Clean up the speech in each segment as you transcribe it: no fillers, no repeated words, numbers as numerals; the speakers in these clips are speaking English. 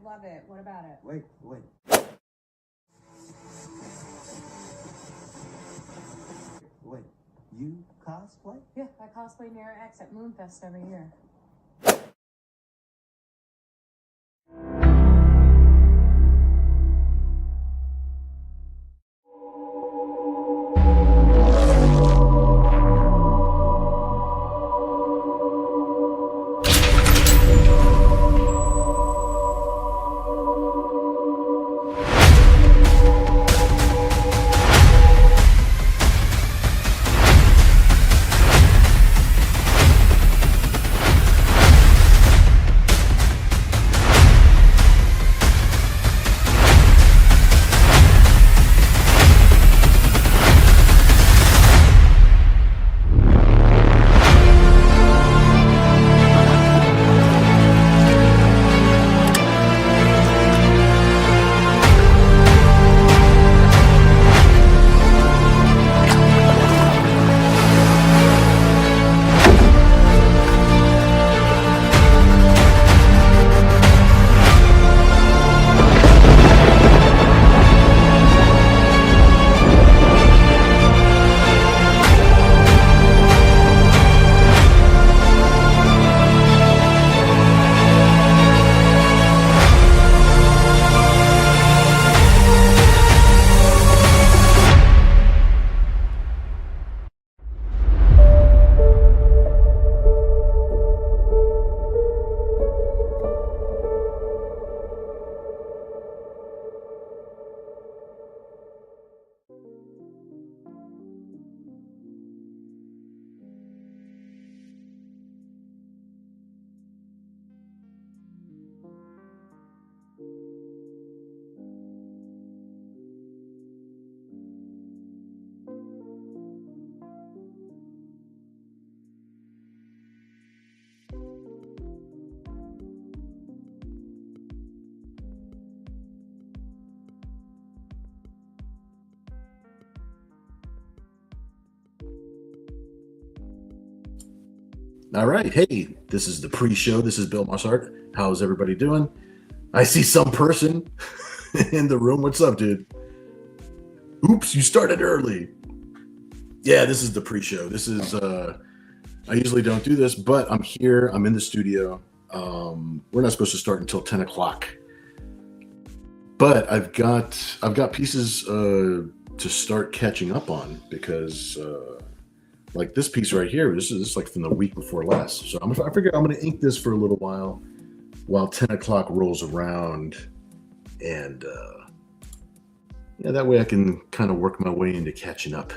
love it. What about it? Wait. Wait, you cosplay? Yeah, I cosplay Nira-X at Moonfest every year. All right. Hey, this is the pre-show. This is Bill Mossart. How's everybody doing? I see some person in the room. What's up, dude? Oops, you started early. Yeah, this is the pre-show. This is, I usually don't do this, but I'm here. I'm in the studio. We're not supposed to start until 10 o'clock. But I've got pieces to start catching up on because like this piece right here, this is like from the week before last. So I figure I'm going to ink this for a little while 10 o'clock rolls around, and yeah, that way I can kind of work my way into catching up.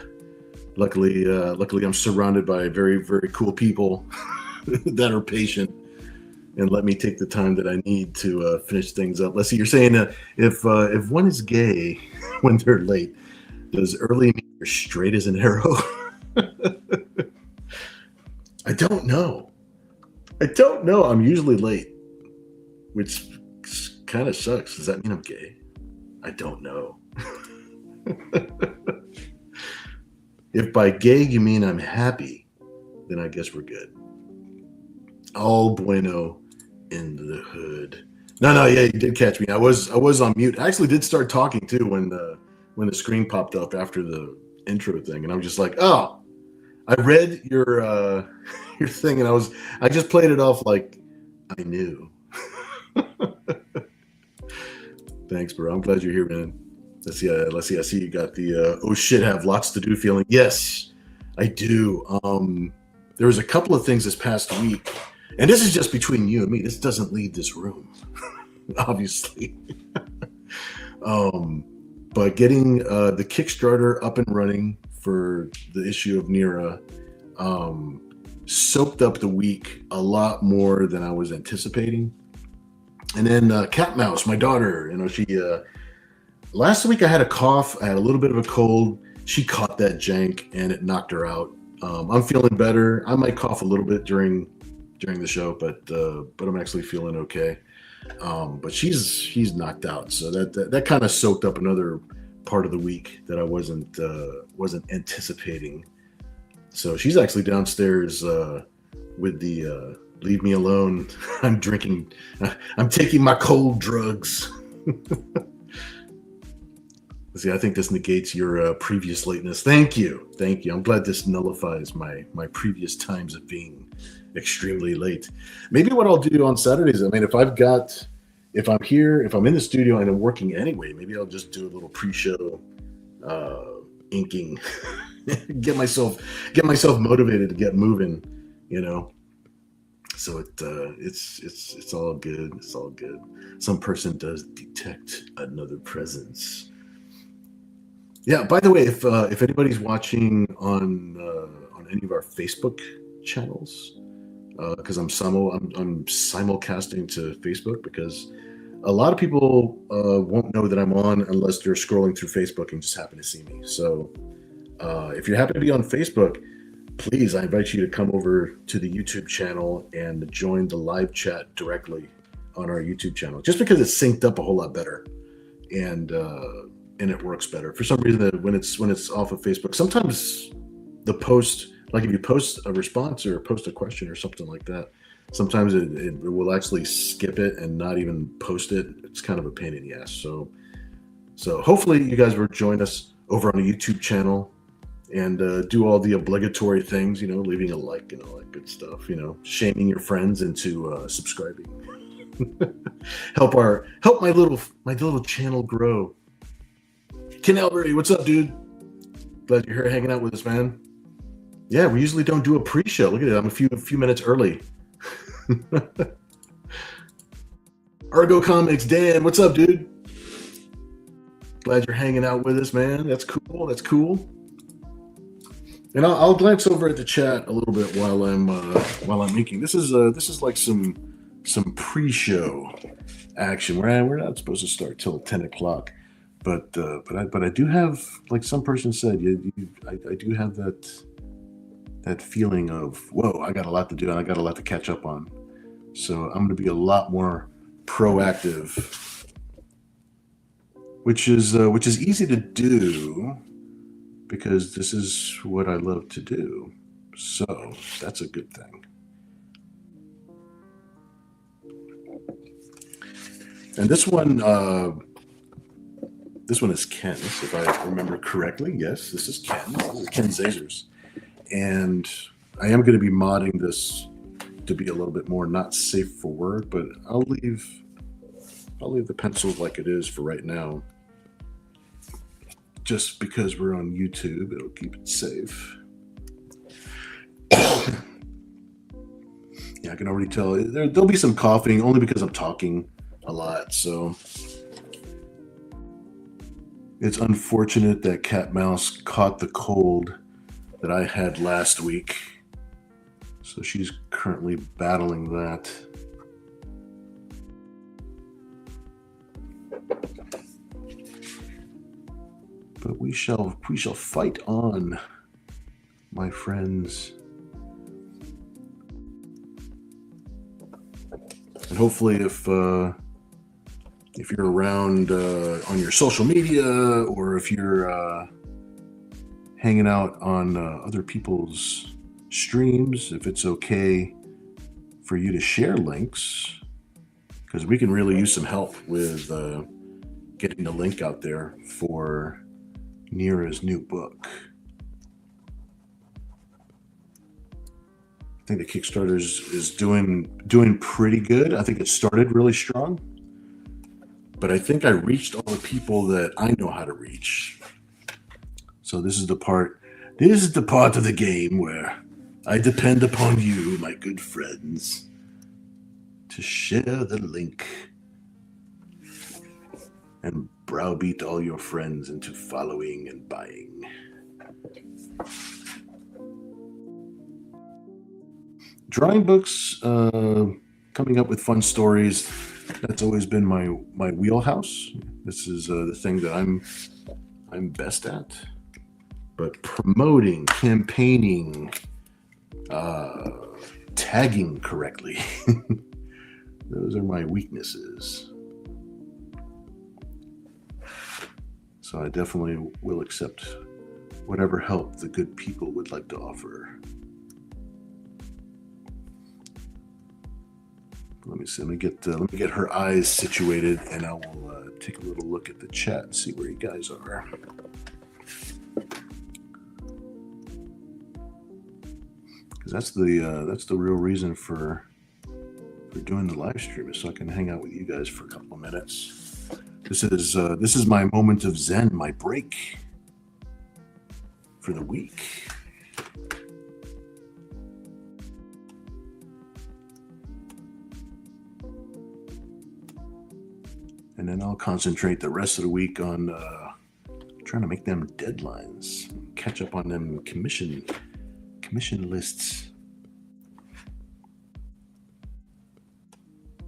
Luckily, I'm surrounded by very, very cool people that are patient and let me take the time that I need to finish things up. Let's see, you're saying if one is gay when they're late, does early mean you're straight as an arrow? I don't know. I'm usually late, which kind of sucks. Does that mean I'm gay? I don't know. If by gay you mean I'm happy, then I guess we're good. All bueno in the hood. No, yeah, you did catch me. I was on mute. I actually did start talking too when the screen popped up after the intro thing, and I'm just like, oh, I read your thing, and I just played it off like I knew. Thanks, bro. I'm glad you're here, man. Let's see. I see you got the oh shit, have lots to do feeling. Yes, I do. There was a couple of things this past week, and this is just between you and me. This doesn't leave this room, obviously. But getting the Kickstarter up and running for the issue of Nira soaked up the week a lot more than I was anticipating. And then Cat Mouse, my daughter, she last week I had a cough, I had a little bit of a cold. She caught that jank and it knocked her out. I'm feeling better. I might cough a little bit during the show, but I'm actually feeling okay. But she's knocked out, so that kind of soaked up another part of the week that I wasn't anticipating. So she's actually downstairs with the Leave me alone. I'm drinking. I'm taking my cold drugs. See, I think this negates your previous lateness. Thank you. Thank you. I'm glad this nullifies my previous times of being extremely late. Maybe what I'll do on Saturdays, I mean, if I'm here, if I'm in the studio and I'm working anyway, maybe I'll just do a little pre-show inking. get myself motivated to get moving, you know. So it's all good. It's all good. Some person does detect another presence. Yeah. By the way, if anybody's watching on any of our Facebook channels, because I'm simulcasting to Facebook, because a lot of people won't know that I'm on unless they're scrolling through Facebook and just happen to see me. So if you happen to be on Facebook, please, I invite you to come over to the YouTube channel and join the live chat directly on our YouTube channel, just because it's synced up a whole lot better and it works better. For some reason, when it's off of Facebook, sometimes the post, like if you post a response or post a question or something like that, sometimes it will actually skip it and not even post it. It's kind of a pain in the ass. So hopefully you guys will join us over on the YouTube channel and do all the obligatory things, you know, leaving a like and all that good stuff, you know, shaming your friends into subscribing. help my little channel grow. Ken Albury, what's up, dude? Glad you're here hanging out with us, man. Yeah, we usually don't do a pre-show. Look at it, I'm a few minutes early. Argo Comics, Dan, what's up, dude? Glad you're hanging out with us, man. That's cool. That's cool. And I'll glance over at the chat a little bit while I'm inking. This is like some pre-show action. We're not supposed to start till 10 o'clock, but I do have, like some person said, I do have that feeling of, whoa, I got a lot to do and I got a lot to catch up on. So I'm going to be a lot more proactive, which is easy to do because this is what I love to do. So that's a good thing. And this one is Ken's, if I remember correctly. Yes, this is Ken. This is Ken Zazers. And I am going to be modding this to be a little bit more not safe for work, but I'll leave the pencil like it is for right now. Just because we're on YouTube, it'll keep it safe. Yeah, I can already tell there'll be some coughing only because I'm talking a lot. So it's unfortunate that Cat Mouse caught the cold that I had last week. So she's currently battling that. But we shall fight on, my friends. And hopefully if you're around on your social media, or if you're hanging out on other people's streams, if it's okay for you to share links, because we can really use some help with getting the link out there for Nira's new book. I think the Kickstarter is doing pretty good. I think it started really strong, but I think I reached all the people that I know how to reach. So this is the part of the game where I depend upon you, my good friends, to share the link and browbeat all your friends into following and buying. Drawing books, coming up with fun stories, that's always been my wheelhouse. This is the thing that I'm best at. But promoting, campaigning, tagging correctly, those are my weaknesses. So I definitely will accept whatever help the good people would like to offer. Let me see. Let me get her eyes situated, and I will take a little look at the chat and see where you guys are. Because that's the real reason for doing the live stream, is so I can hang out with you guys for a couple of minutes. This is my moment of zen, my break for the week. And then I'll concentrate the rest of the week on trying to make them deadlines, catch up on them commission lists,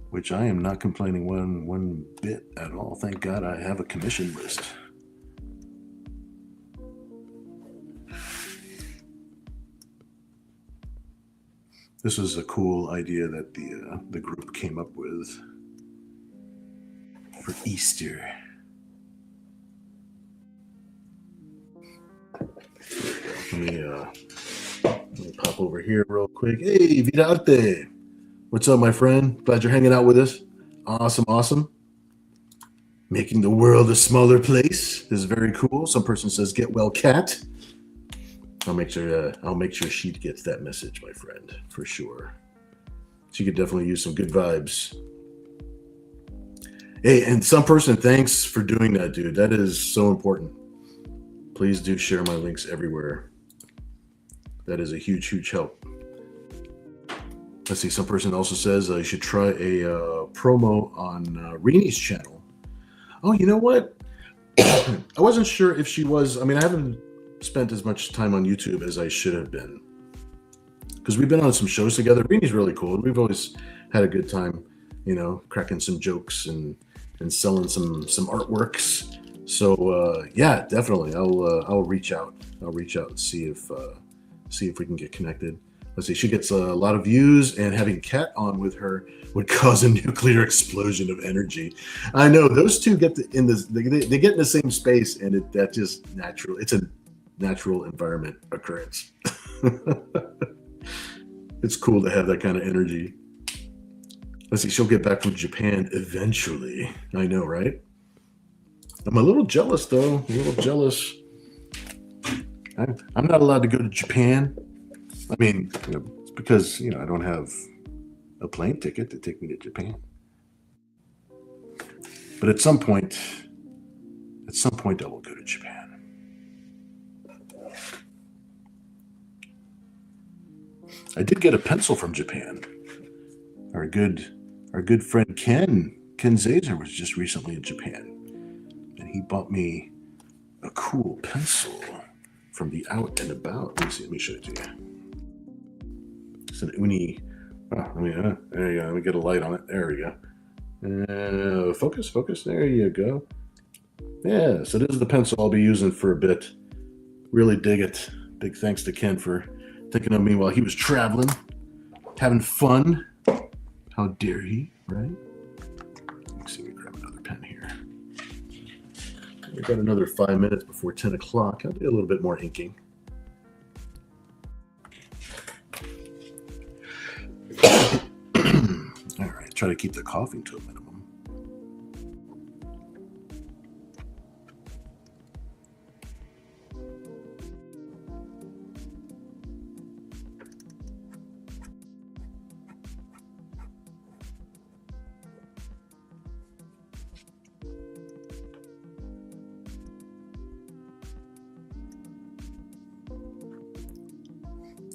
which I am not complaining one bit at all. Thank God I have a commission list. This was a cool idea that the group came up with for Easter. Let me pop over here real quick. Hey, Vidarte. What's up, my friend? Glad you're hanging out with us. Awesome. Making the world a smaller place. This is very cool. Some person says, "Get well, cat." I'll make sure she gets that message, my friend, for sure. She could definitely use some good vibes. Hey, and some person, thanks for doing that, dude. That is so important. Please do share my links everywhere. That is a huge help. Let's see. Some person also says you should try a promo on Reni's channel. Oh, you know what? I wasn't sure if she was. I mean, I haven't spent as much time on YouTube as I should have been, because we've been on some shows together. Reni's really cool. We've always had a good time, you know, cracking some jokes and selling some artworks. So yeah, definitely. I'll reach out. And see if we can get connected. Let's see. She gets a lot of views, and having Kat on with her would cause a nuclear explosion of energy. I know those two get they get in the same space, and that's just natural. It's a natural environment occurrence. It's cool to have that kind of energy. Let's see. She'll get back from Japan eventually. I know, right? I'm a little jealous, though. I'm not allowed to go to Japan. I mean, you know, it's because, you know, I don't have a plane ticket to take me to Japan. But at some point I will go to Japan. I did get a pencil from Japan. Our good friend Ken Zazer was just recently in Japan, and he bought me a cool pencil from the Out and About. Let me show it to you. It's an uni. Oh, there you go. Let me get a light on it. There we go. Focus. There you go. Yeah, so this is the pencil I'll be using for a bit. Really dig it. Big thanks to Ken for thinking of me while he was traveling, having fun. How dare he, right? Let's see, we grab another pen here. We've got another 5 minutes before 10 o'clock. I'll do a little bit more inking. All right, try to keep the coughing to a minimum.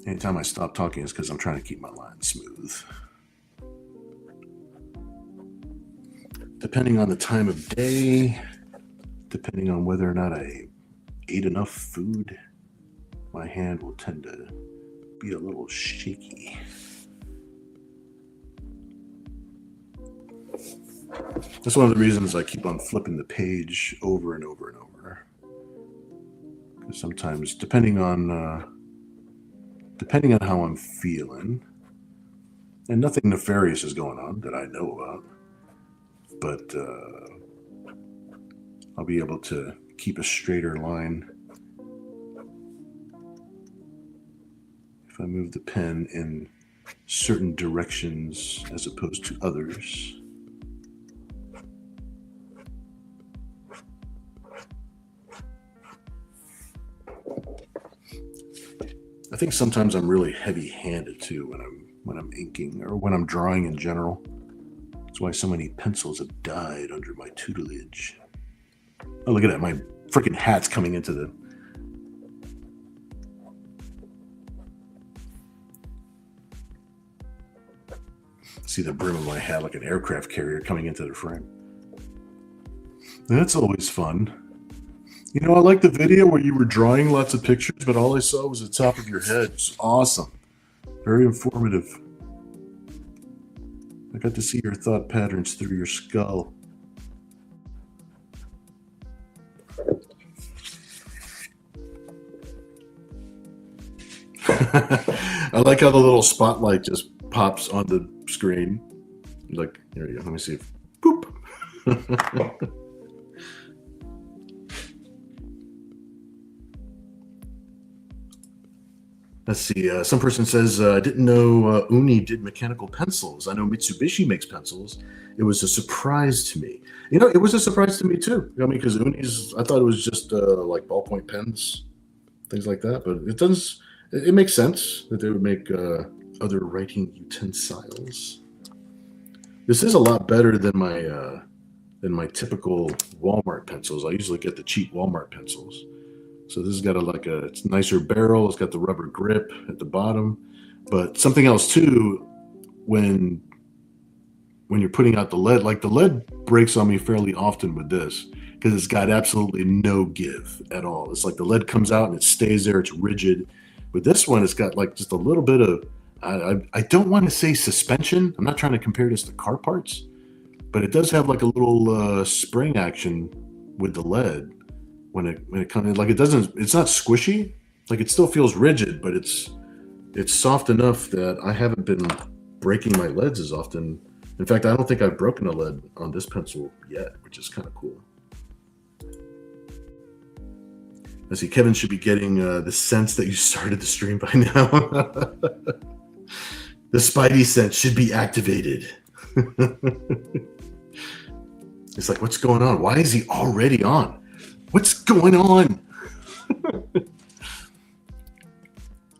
Anytime I stop talking is because I'm trying to keep my line smooth. Depending on the time of day, depending on whether or not I ate enough food, my hand will tend to be a little shaky. That's one of the reasons I keep on flipping the page over and over and over. Because sometimes, depending on how I'm feeling, and nothing nefarious is going on that I know about, but I'll be able to keep a straighter line if I move the pen in certain directions as opposed to others. I think sometimes I'm really heavy-handed too when I'm inking or when I'm drawing in general. That's why so many pencils have died under my tutelage. Oh, look at that! My freaking hat's coming into the. See the brim of my hat like an aircraft carrier coming into the frame. That's always fun. You know, I like the video where you were drawing lots of pictures, but all I saw was the top of your head. It's awesome. Very informative. I got to see your thought patterns through your skull. I like how the little spotlight just pops on the screen. Like, here we go. Let me see. Boop. Let's see. Some person says, I didn't know Uni did mechanical pencils. I know Mitsubishi makes pencils. It was a surprise to me. You know, it was a surprise to me too. I mean, because Uni's, I thought it was just like ballpoint pens, things like that. But it does, it makes sense that they would make other writing utensils. This is a lot better than my typical Walmart pencils. I usually get the cheap Walmart pencils. So this has got it's a nicer barrel. It's got the rubber grip at the bottom. But something else too, when you're putting out the lead, like the lead breaks on me fairly often with this because it's got absolutely no give at all. It's like the lead comes out and it stays there. It's rigid. With this one, it's got like just a little bit of, I don't want to say suspension. I'm not trying to compare this to car parts, but it does have like a little spring action with the lead. When it comes in, like it's not squishy, like it still feels rigid, but it's soft enough that I haven't been breaking my leads as often. In fact, I don't think I've broken a lead on this pencil yet, which is kind of cool. I see Kevin should be getting the sense that you started the stream by now. The Spidey sense should be activated. It's like, what's going on? Why is he already on? What's going on?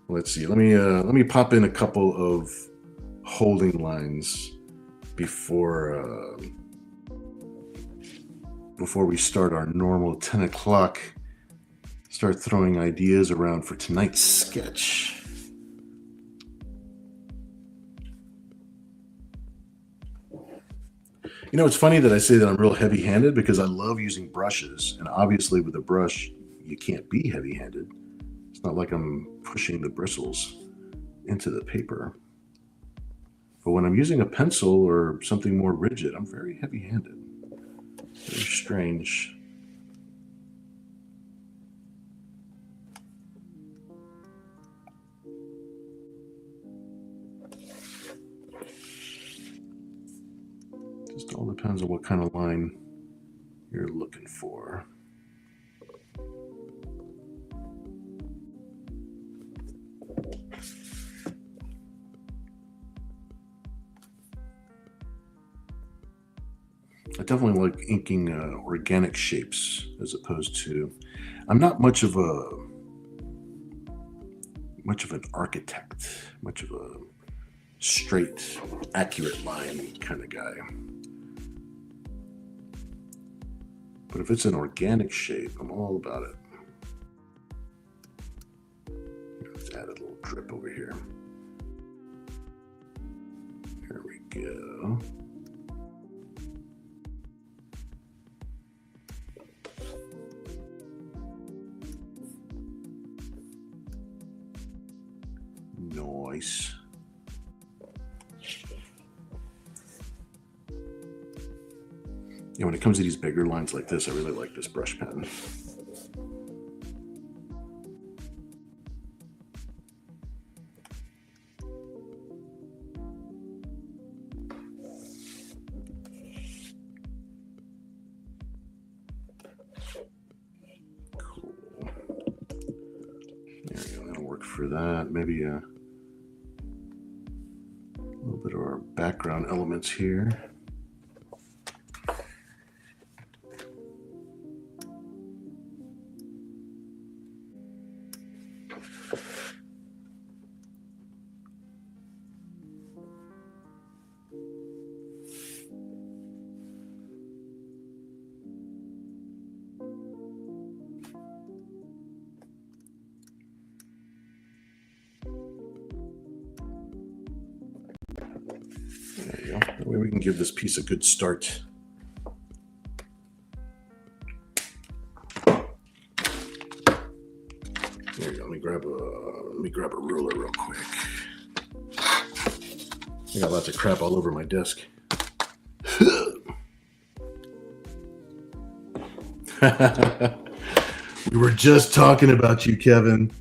Let's see. Let me pop in a couple of holding lines before we start our normal 10 o'clock. Start throwing ideas around for tonight's sketch. You know, it's funny that I say that I'm real heavy-handed because I love using brushes. And obviously with a brush, you can't be heavy-handed. It's not like I'm pushing the bristles into the paper. But when I'm using a pencil or something more rigid, I'm very heavy-handed. Very strange. Just all depends on what kind of line you're looking for. I definitely like inking organic shapes as opposed to. I'm not much of an architect, much of a straight, accurate line kind of guy. But if it's an organic shape, I'm all about it. Let's add a little drip over here. There we go. Nice. Yeah, when it comes to these bigger lines like this, I really like this brush pen. Cool. There we go. That'll work for that. Maybe background elements here. There you go. That way we can give this piece a good start. There you go. Let me grab a ruler real quick. I got lots of crap all over my desk. We were just talking about you, Kevin.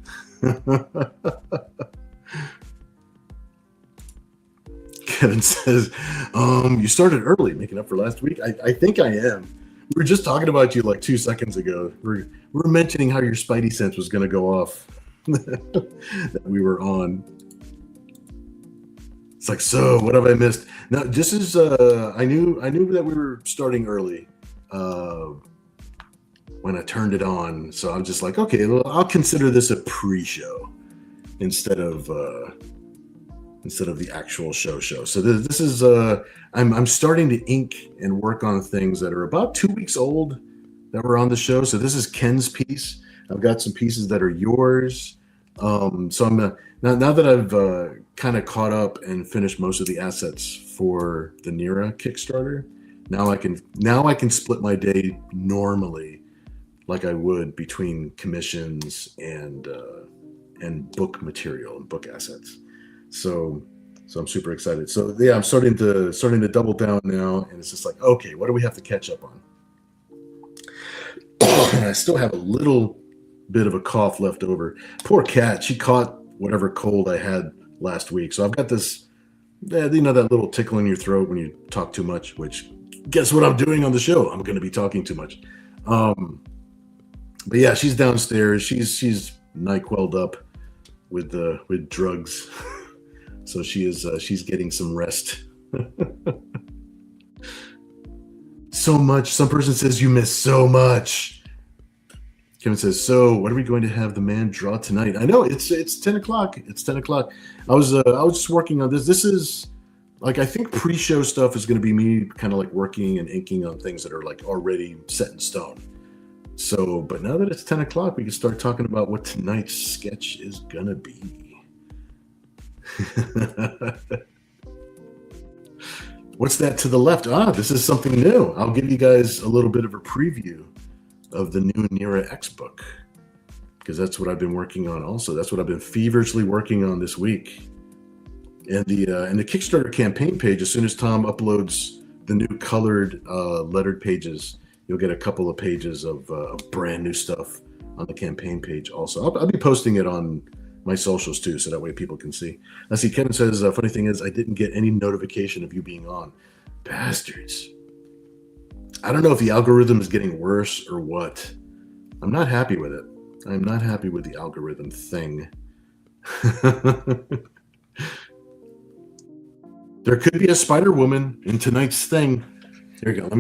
Kevin says, you started early, making up for last week. I think I am. We were just talking about you like 2 seconds ago. We were mentioning how your spidey sense was going to go off that we were on. It's like, so what have I missed? Now, this is, I knew that we were starting early when I turned it on. So I'm just like, okay, well, I'll consider this a pre-show instead of the actual show. So this is I'm starting to ink and work on things that are about 2 weeks old that were on the show. So this is Ken's piece. I've got some pieces that are yours. So I'm now that I've kind of caught up and finished most of the assets for the Nira Kickstarter. Now I can split my day normally, like I would between commissions and book material and book assets. So I'm super excited. So yeah, I'm starting to double down now, and it's just like, okay, what do we have to catch up on? And I still have a little bit of a cough left over. Poor cat, she caught whatever cold I had last week. So I've got this, that little tickle in your throat when you talk too much, which guess what I'm doing on the show? I'm going to be talking too much. But yeah, she's downstairs. She's NyQuil'd up with drugs. So she's getting some rest. So much. Some person says you miss so much. Kevin says, so what are we going to have the man draw tonight? I know it's 10 o'clock. It's 10 o'clock. I was just working on this. This is like, I think pre-show stuff is going to be me kind of like working and inking on things that are like already set in stone. So, but now that it's 10 o'clock, we can start talking about what tonight's sketch is gonna be. What's that to the left? This is something new. I'll give you guys a little bit of a preview of the new Nira-X book, because that's what I've been working on also. That's what I've been feverishly working on this week. And the Kickstarter campaign page, as soon as Tom uploads the new colored lettered pages, you'll get a couple of pages of brand new stuff on the campaign page also. I'll be posting it on my socials too, so that way people can see. I see Kevin says, funny thing is, I didn't get any notification of you being on. Bastards. I don't know if the algorithm is getting worse or what. I'm not happy with it. I'm not happy with the algorithm thing. There could be a Spider Woman in tonight's thing. There you go. Let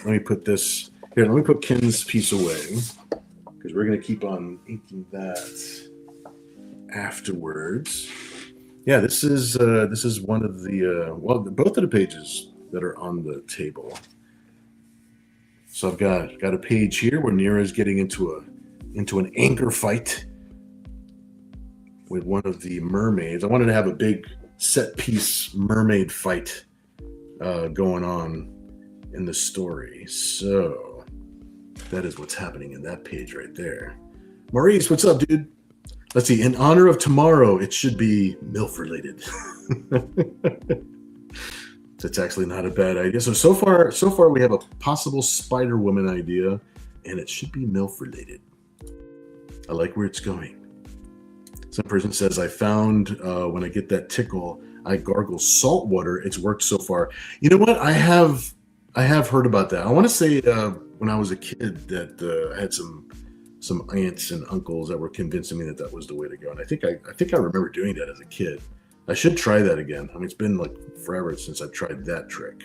me put this here. Let me put Ken's piece away, because we're gonna keep on inking that afterwards. Yeah, this is one of the both of the pages that are on the table. So I've got a page here where Nira is getting into an anchor fight with one of the mermaids. I wanted to have a big set piece mermaid fight going on in the story. So that is what's happening in that page right there. Maurice, what's up, dude? Let's see. In honor of tomorrow, it should be MILF related. That's actually not a bad idea. So far we have a possible Spider Woman idea, and it should be MILF related. I like where it's going. Some person says, I found when I get that tickle, I gargle salt water. It's worked so far. You know what? I have heard about that. I want to say when I was a kid that I had some aunts and uncles that were convincing me that was the way to go. And I think I remember doing that as a kid. I should try that again. I mean, it's been like forever since I've tried that trick.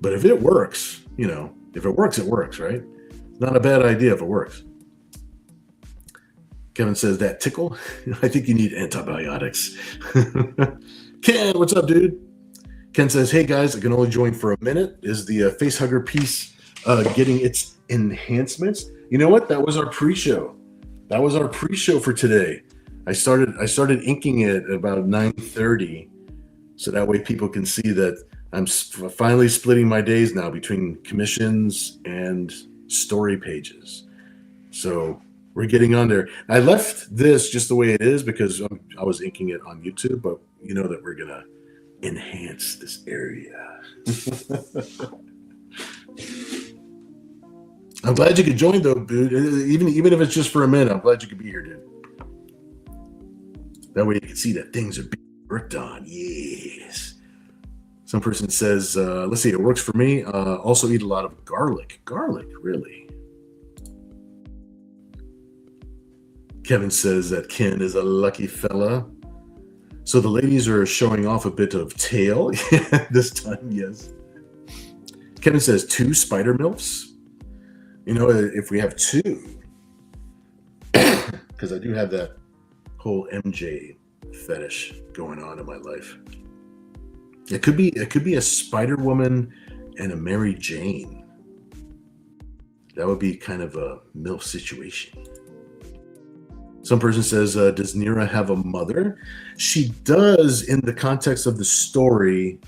But if it works, you know, if it works, right? It's not a bad idea if it works. Kevin says, that tickle? I think you need antibiotics. Ken, what's up, dude? Ken says, hey guys, I can only join for a minute. Is the facehugger piece getting its enhancements? You know what? That was our pre-show. That was our pre-show for today. I started inking it about 9:30, so that way people can see that I'm finally splitting my days now between commissions and story pages. So we're getting on there. I left this just the way it is because I was inking it on YouTube, but you know that we're gonna enhance this area. I'm glad you could join though, dude. Even if it's just for a minute, I'm glad you could be here, dude. That way you can see that things are being worked on. Yes. Some person says, let's see, it works for me. Also eat a lot of garlic. Garlic, really? Kevin says that Ken is a lucky fella. So the ladies are showing off a bit of tail this time, yes. Kevin says 2 spider milfs. You know, if we have 2, because I do have that whole MJ fetish going on in my life. It could be a Spider Woman and a Mary Jane. That would be kind of a MILF situation. Some person says, does Nira have a mother? She does in the context of the story,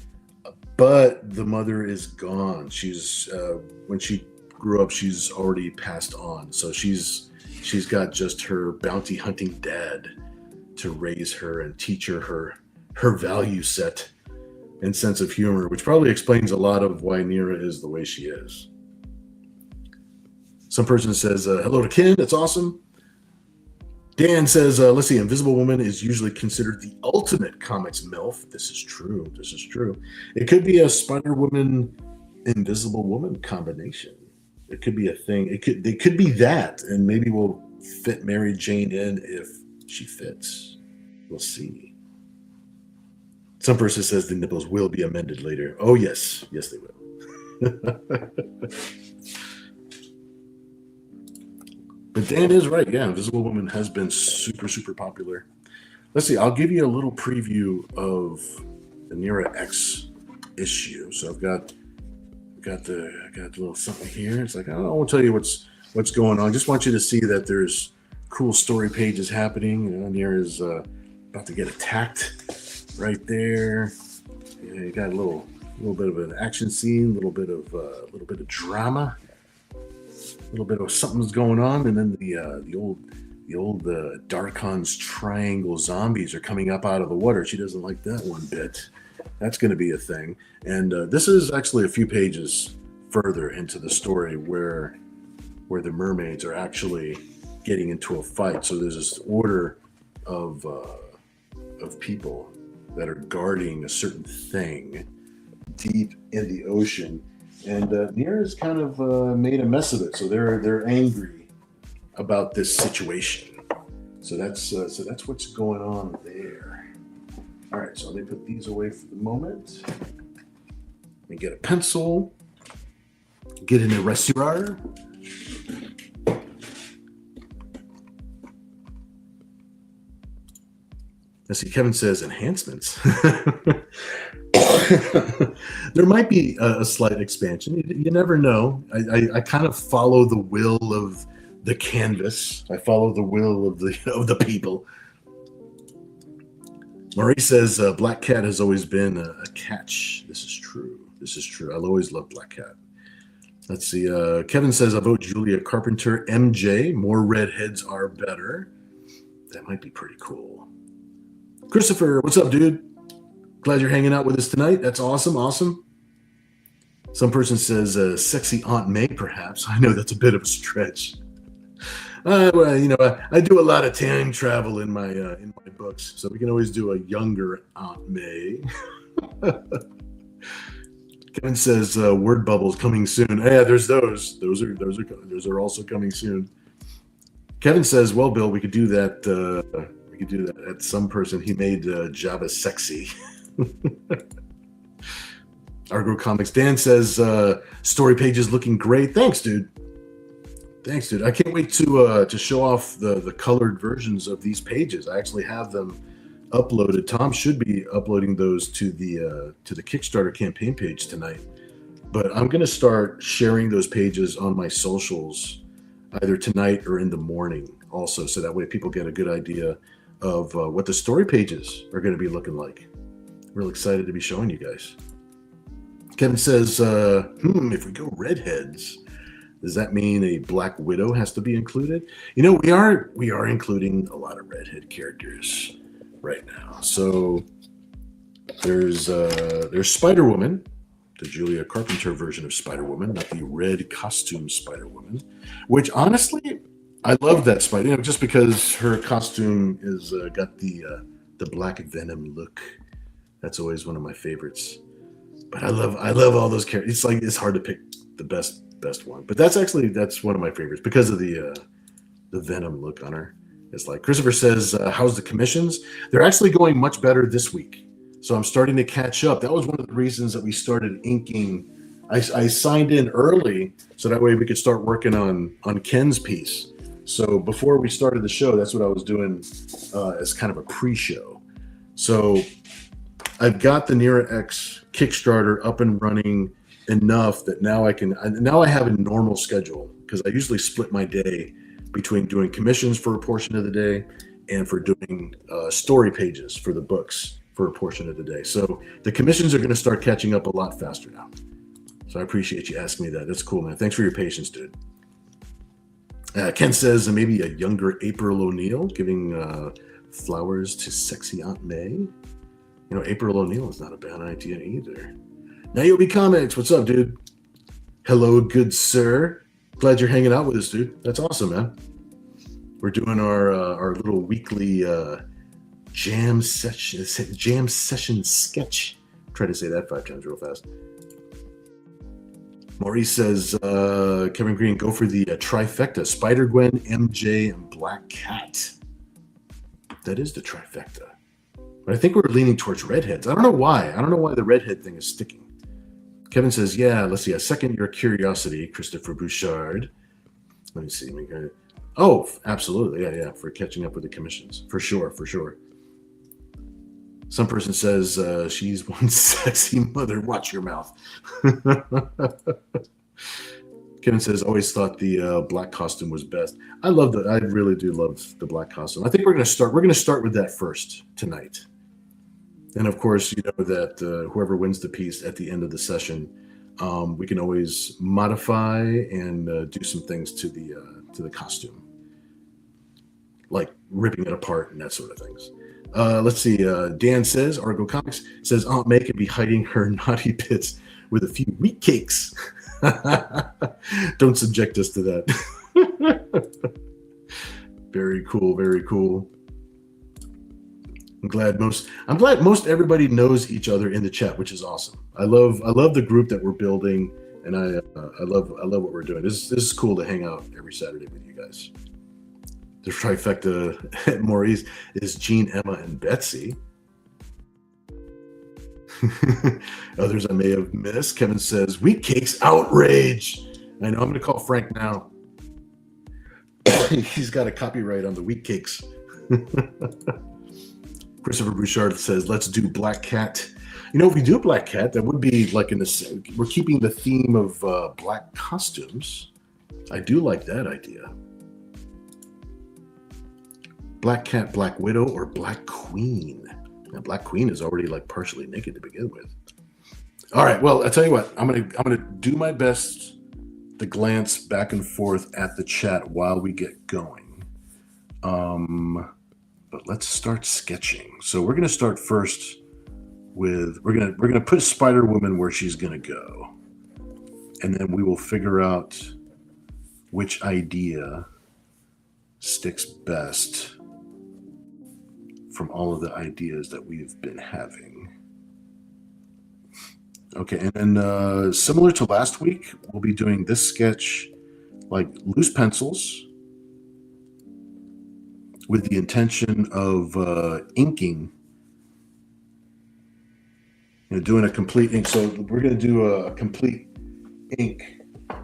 but the mother is gone. She's when she grew up, she's already passed on. So she's got just her bounty hunting dad to raise her and teach her value set and sense of humor, which probably explains a lot of why Nira is the way she is. Some person says, hello to Ken, that's awesome. Dan says, let's see, Invisible Woman is usually considered the ultimate comics MILF. This is true. It could be a Spider-Woman, Invisible Woman combination. It could be a thing. They could be that, and maybe we'll fit Mary Jane in if she fits. We'll see. Some person says the nipples will be amended later. Oh, yes. Yes, they will. But Dan is right. Yeah, Invisible Woman has been super, super popular. Let's see. I'll give you a little preview of the Nira-X issue. So I've got a little something here. It's like, I won't tell you what's going on. Just want you to see that there's cool story pages happening. You know, Nira's about to get attacked right there. Yeah, you got a little bit of an action scene, a little bit of drama. A little bit of something's going on, and then the old Darkon's triangle zombies are coming up out of the water. She doesn't like that one bit. That's going to be a thing. And this is actually a few pages further into the story where the mermaids are actually getting into a fight. So there's this order of people that are guarding a certain thing deep in the ocean. And Nira's kind of made a mess of it, so they're angry about this situation. So that's what's going on there. All right, so let me put these away for the moment. Let me get a pencil. Get an eraser. Let's see. Kevin says enhancements. There might be a slight expansion. You never know. I kind of follow the will of the canvas. I follow the will of the people. Marie says Black Cat has always been a catch. This is true. I'll always love Black Cat. Let's see. Kevin says I vote Julia Carpenter. MJ. More redheads are better. That might be pretty cool. Christopher, what's up, dude? Glad you're hanging out with us tonight. That's awesome. Some person says sexy Aunt May, perhaps. I know that's a bit of a stretch. Well, you know, I do a lot of time travel in my books, so we can always do a younger Aunt May. Kevin says word bubbles coming soon. Yeah, there's those. Those are also coming soon. Kevin says, well, Bill, we could do that. We could do that. At some person, he made Java sexy. Argo Comics. Dan says, story pages looking great. Thanks, dude. Thanks, dude. I can't wait to show off the colored versions of these pages. I actually have them uploaded. Tom should be uploading those to the Kickstarter campaign page tonight. But I'm going to start sharing those pages on my socials either tonight or in the morning also, so that way people get a good idea of what the story pages are going to be looking like. Real excited to be showing you guys. Kevin says, if we go redheads, does that mean a Black Widow has to be included? You know, we are including a lot of redhead characters right now. So there's Spider-Woman, the Julia Carpenter version of Spider-Woman, not the red costume Spider-Woman, which honestly, I love that Spider, just because her costume is got the Black Venom look. That's always one of my favorites. But I love all those characters. It's hard to pick the best one, but that's one of my favorites because of the Venom look on her. It's like Christopher says, how's the commissions? They're actually going much better this week. So I'm starting to catch up. That was one of the reasons that we started inking. I signed in early so that way we could start working on Ken's piece. So before we started the show, that's what I was doing as kind of a pre-show. So I've got the Nira-X Kickstarter up and running enough that now I have a normal schedule, because I usually split my day between doing commissions for a portion of the day and for doing story pages for the books for a portion of the day. So the commissions are going to start catching up a lot faster now. So I appreciate you asking me that. That's cool, man. Thanks for your patience, dude. Ken says maybe a younger April O'Neil giving flowers to sexy Aunt May. You know, April O'Neil is not a bad idea either. Niobe Comics, what's up, dude? Hello, good sir. Glad you're hanging out with us, dude. That's awesome, man. We're doing our little weekly jam session sketch. Try to say that 5 times real fast. Maurice says, Kevin Green, go for the trifecta. Spider-Gwen, MJ, and Black Cat. That is the trifecta. But I think we're leaning towards redheads. I don't know why. I don't know why the redhead thing is sticking. Kevin says, yeah, let's see. I second your curiosity, Christopher Bouchard. Let me see. Oh, absolutely. Yeah. For catching up with the commissions. For sure. Some person says she's one sexy mother. Watch your mouth. Kevin says, always thought the black costume was best. I love that. I really do love the black costume. I think we're going to start with that first tonight. And of course, you know that whoever wins the piece at the end of the session, we can always modify and do some things to the costume, like ripping it apart and that sort of things. Let's see. Dan says, Argo Comics says, Aunt May could be hiding her naughty bits with a few wheat cakes. Don't subject us to that. Very cool. I'm glad most everybody knows each other in the chat, which is awesome. I love the group that we're building, and I love what we're doing. This is cool to hang out every Saturday with you guys. The trifecta at Maurice is Jean, Emma, and Betsy. Others I may have missed. Kevin says, wheat cakes, outrage. I know, I'm going to call Frank now. He's got a copyright on the wheat cakes. Christopher Bouchard says, let's do Black Cat. You know, if we do Black Cat, that would be like we're keeping the theme of black costumes. I do like that idea. Black Cat, Black Widow, or Black Queen. Now, Black Queen is already like partially naked to begin with. All right, well, I'll tell you what. I'm gonna do my best to glance back and forth at the chat while we get going. But let's start sketching. So we're gonna start first with we're gonna put Spider-Woman where she's gonna go, and then we will figure out which idea sticks best from all of the ideas that we've been having. Okay, and then similar to last week, we'll be doing this sketch like loose pencils with the intention of inking, doing a complete ink. So we're going to do a complete ink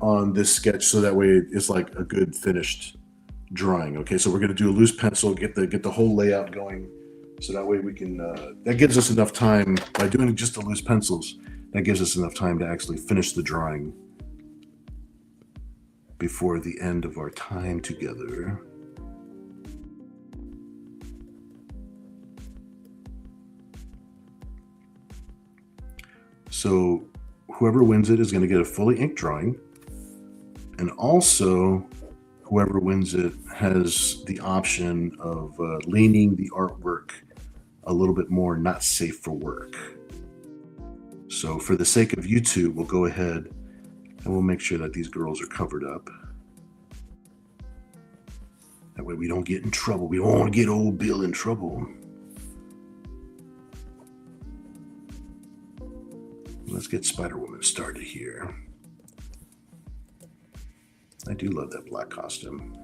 on this sketch, so that way it's like a good finished drawing. Okay, so we're going to do a loose pencil, get the whole layout going, so that way we can. That gives us enough time by doing just the loose pencils. That gives us enough time to actually finish the drawing before the end of our time together. So whoever wins it is going to get a fully inked drawing. And also, whoever wins it has the option of leaning the artwork a little bit more not safe for work. So for the sake of YouTube, we'll go ahead and we'll make sure that these girls are covered up. That way we don't get in trouble. We don't want to get old Bill in trouble. Let's get Spider-Woman started here. I do love that black costume.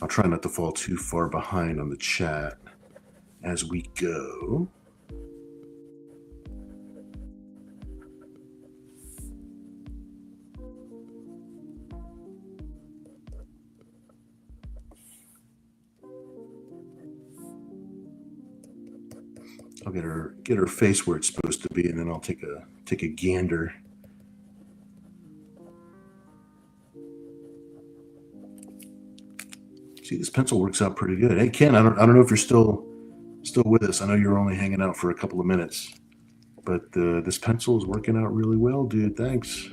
I'll try not to fall too far behind on the chat as we go. I'll get her face where it's supposed to be, and then I'll take a gander. See, this pencil works out pretty good. Hey Ken, I don't know if you're still with us. I know you're only hanging out for a couple of minutes, but this pencil is working out really well, dude. Thanks.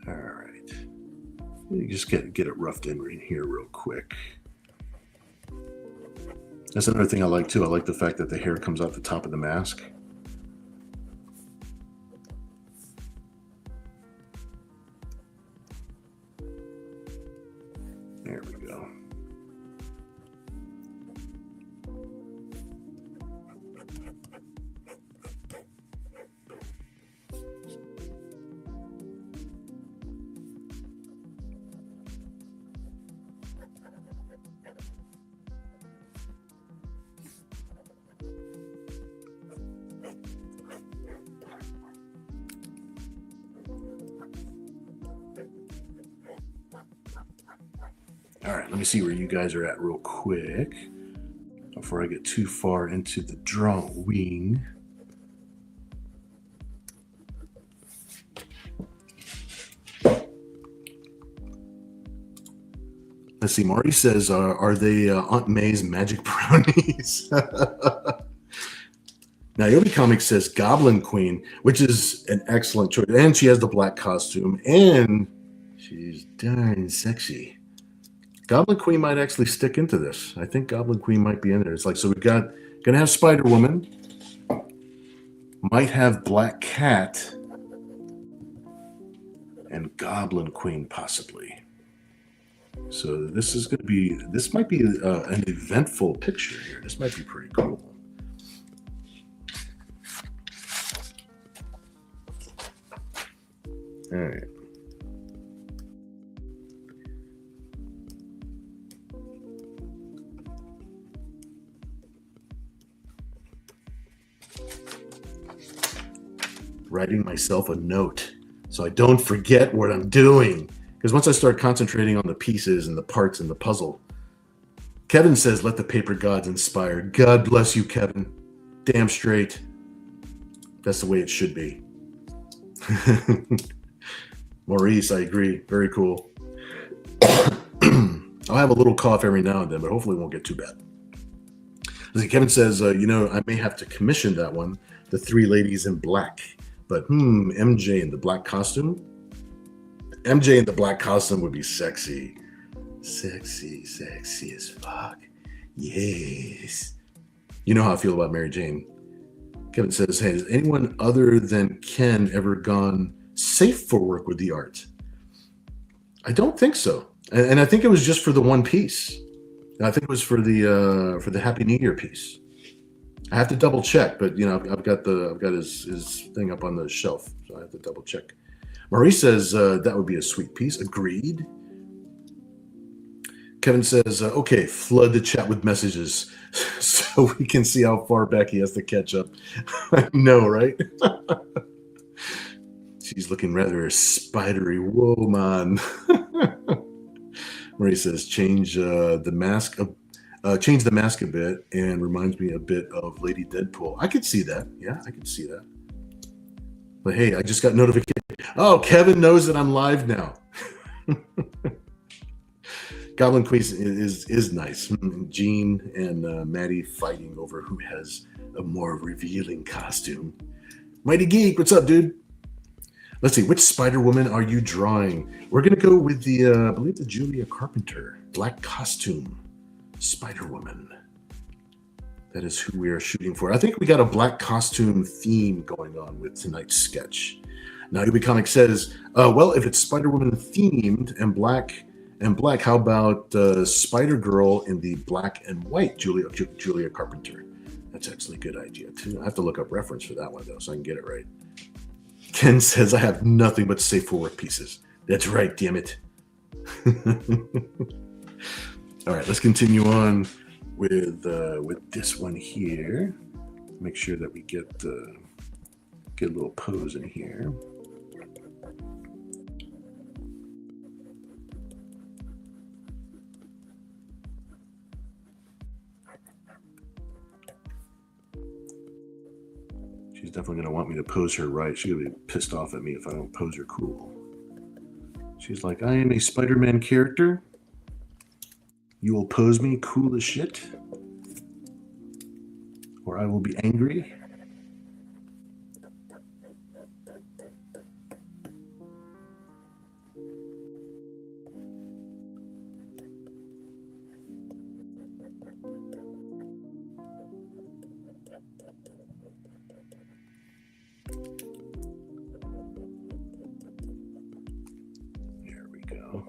All right, you just get it roughed in right here real quick. That's another thing I like too. I like the fact that the hair comes out the top of the mask. There we go. All right, let me see where you guys are at real quick before I get too far into the drawing. Let's see, Maury says, are they Aunt May's magic brownies? Naomi Comics says Goblin Queen, which is an excellent choice. And she has the black costume, and she's darn sexy. Goblin Queen might actually stick into this. I think Goblin Queen might be in there. It's like, so we've got, gonna have Spider-Woman, might have Black Cat, and Goblin Queen possibly. So this is gonna be, this might be an eventful picture here. This might be pretty cool. All right. Writing myself a note so I don't forget what I'm doing. Because once I start concentrating on the pieces and the parts and the puzzle, Kevin says, let the paper gods inspire. God bless you, Kevin. Damn straight. That's the way it should be. Maurice, I agree. Very cool. I'll have a little cough every now and then, but hopefully it won't get too bad. Kevin says, I may have to commission that one, the three ladies in black. But MJ in the black costume? MJ in the black costume would be sexy. Sexy as fuck. Yes. You know how I feel about Mary Jane. Kevin says, hey, has anyone other than Ken ever gone safe for work with the art? I don't think so. And I think it was just for the one piece. I think it was for the Happy New Year piece. I have to double check, but I've got his thing up on the shelf, so I have to double check. Marie says that would be a sweet piece. Agreed. Kevin says, okay, flood the chat with messages so we can see how far back he has to catch up. I know, right? She's looking rather spidery. Whoa, man. Marie says, change the mask a bit, and reminds me a bit of Lady Deadpool. I could see that. Yeah, I could see that. But hey, I just got notification. Oh, Kevin knows that I'm live now. Goblin Queen is nice. Jean and Maddie fighting over who has a more revealing costume. Mighty Geek, what's up, dude? Let's see, which Spider-Woman are you drawing? We're going to go with I believe the Julia Carpenter black costume Spider-Woman. That is who we are shooting for. I think we got a black costume theme going on with tonight's sketch. Now, Ubi Comics says, well, if it's Spider-Woman themed and black, how about Spider-Girl in the black and white Julia Carpenter? That's actually a good idea, too. I have to look up reference for that one, though, so I can get it right. Ken says, I have nothing but safe for work pieces. That's right, damn it. All right, let's continue on with this one here. Make sure that we get a little pose in here. She's definitely going to want me to pose her right. She's going to be pissed off at me if I don't pose her cool. She's like, I am a Spider-Man character. You will pose me cool as shit, or I will be angry. There we go.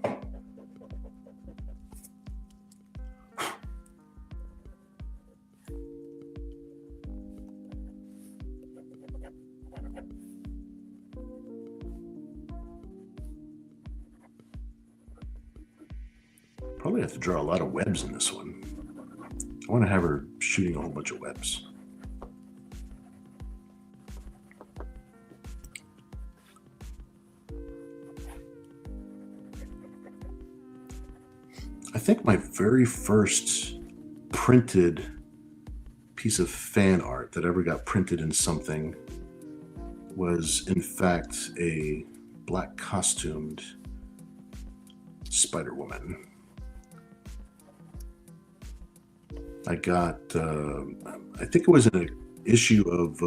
Probably have to draw a lot of webs in this one. I want to have her shooting a whole bunch of webs. I think my very first printed piece of fan art that ever got printed in something was, in fact, a black costumed Spider-Woman. I got, I think it was an issue of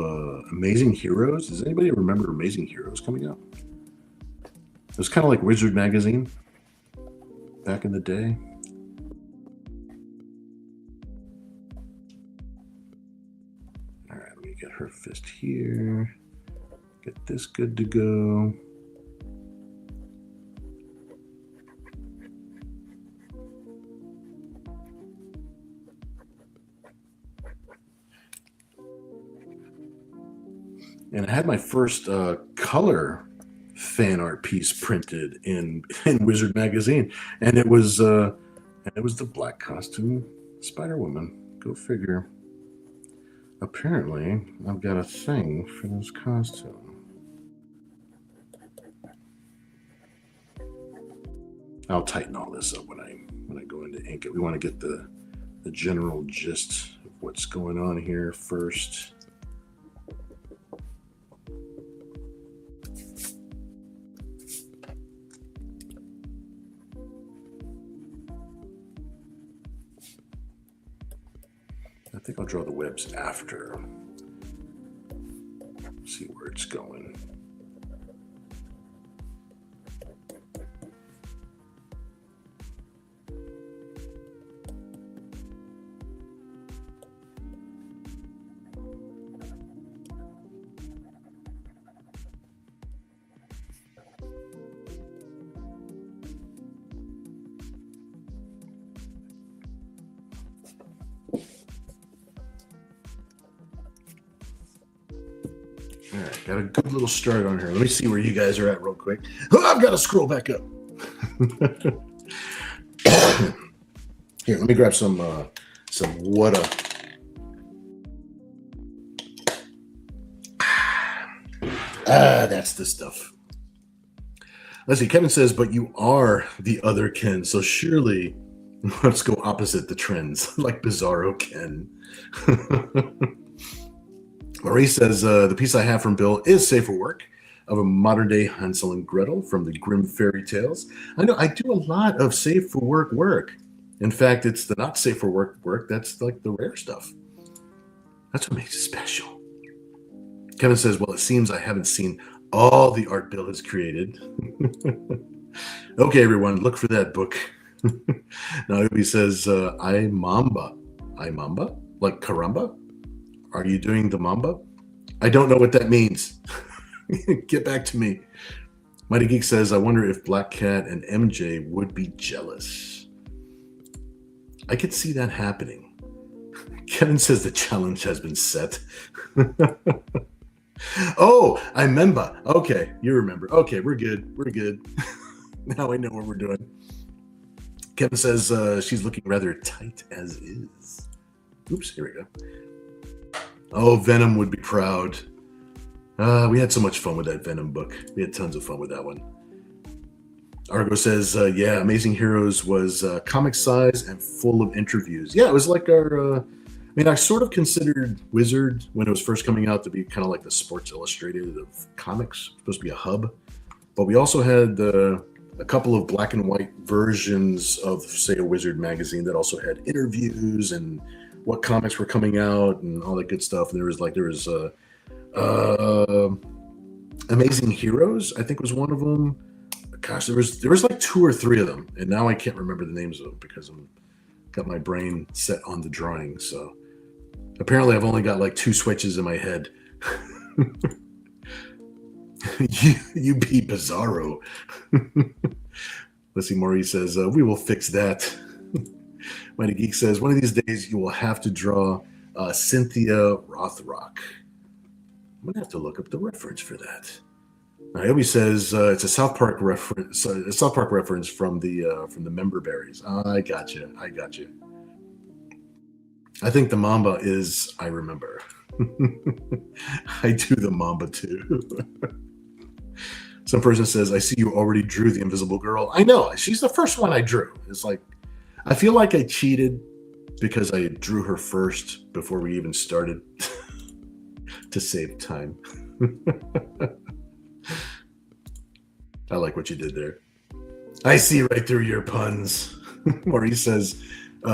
Amazing Heroes. Does anybody remember Amazing Heroes coming out? It was kind of like Wizard Magazine back in the day. All right, let me get her fist here. Get this good to go. And I had my first color fan art piece printed in Wizard Magazine, and it was the black costume Spider-Woman. Go figure. Apparently, I've got a thing for this costume. I'll tighten all this up when I go into ink it. We want to get the general gist of what's going on here first. I think I'll draw the webs after. See where it's going. All right, got a good little start on here. Let me see where you guys are at real quick. Oh, I've got to scroll back up. Here, let me grab some water. That's the stuff. Let's see. Kevin says, but you are the other Ken, so surely let's go opposite the trends, like Bizarro Ken. Marie says, the piece I have from Bill is safe for work, of a modern day Hansel and Gretel from the Grimm fairy tales. I know I do a lot of safe for work. In fact, it's the not safe for work that's like the rare stuff. That's what makes it special. Kevin says, well, it seems I haven't seen all the art Bill has created. Okay, everyone, look for that book. Now he says, I mamba. Like caramba? Are you doing the mamba? I don't know what that means. Get back to me. Mighty Geek says, I wonder if Black Cat and MJ would be jealous. I could see that happening. Kevin says the challenge has been set. Oh, I remember. Okay, you remember. Okay, we're good. Now I know what we're doing. Kevin says she's looking rather tight as is. Oops, here we go. Oh, Venom would be proud. We had so much fun with that Venom book. We had tons of fun with that one. Argo says, yeah, Amazing Heroes was comic size and full of interviews. Yeah, it was like our... I sort of considered Wizard when it was first coming out to be kind of like the Sports Illustrated of comics. Supposed to be a hub. But we also had a couple of black and white versions of, say, a Wizard magazine that also had interviews and what comics were coming out and all that good stuff. And there was Amazing Heroes, I think was one of them. Gosh, there was like 2 or 3 of them, and now I can't remember the names of them because I'm got my brain set on the drawing. So apparently I've only got like 2 switches in my head. you be Bizarro. Let's see, Maurice says, we will fix that. Mighty Geek says, one of these days you will have to draw Cynthia Rothrock. I'm gonna have to look up the reference for that. Naomi says it's a South Park reference. A South Park reference from the member berries. I got you. I think the Mamba is. I remember. I do the Mamba too. Some person says, "I see you already drew the Invisible Girl." I know. She's the first one I drew. It's like I feel like I cheated because I drew her first before we even started to save time. I like what you did there. I see right through your puns. Maurice says,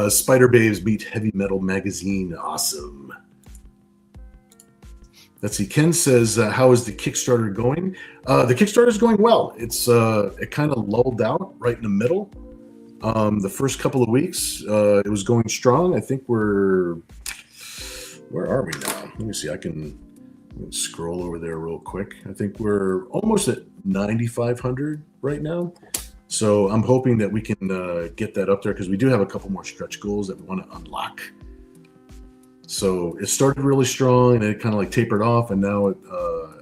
Spider Babes meet Heavy Metal Magazine. Awesome. Let's see. Ken says, how is the Kickstarter going? The Kickstarter is going well. It kind of lulled out right in the middle. The first couple of weeks, it was going strong. I think where are we now? Let me see. I can scroll over there real quick. I think we're almost at 9,500 right now. So I'm hoping that we can get that up there because we do have a couple more stretch goals that we want to unlock. So it started really strong and it kind of like tapered off. And now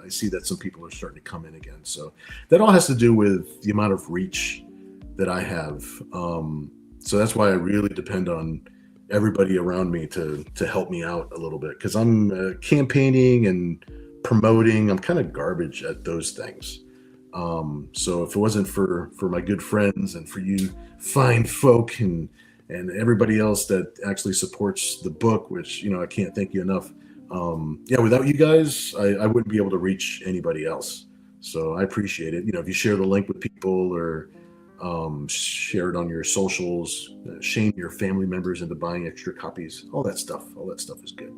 I see that some people are starting to come in again. So that all has to do with the amount of reach that I have. So that's why I really depend on everybody around me to help me out a little bit because I'm campaigning and promoting. I'm kind of garbage at those things. So if it wasn't for my good friends and for you fine folk and everybody else that actually supports the book, which, I can't thank you enough. Without you guys, I wouldn't be able to reach anybody else. So I appreciate it. If you share the link with people or share it on your socials, shame your family members into buying extra copies, all that stuff is good.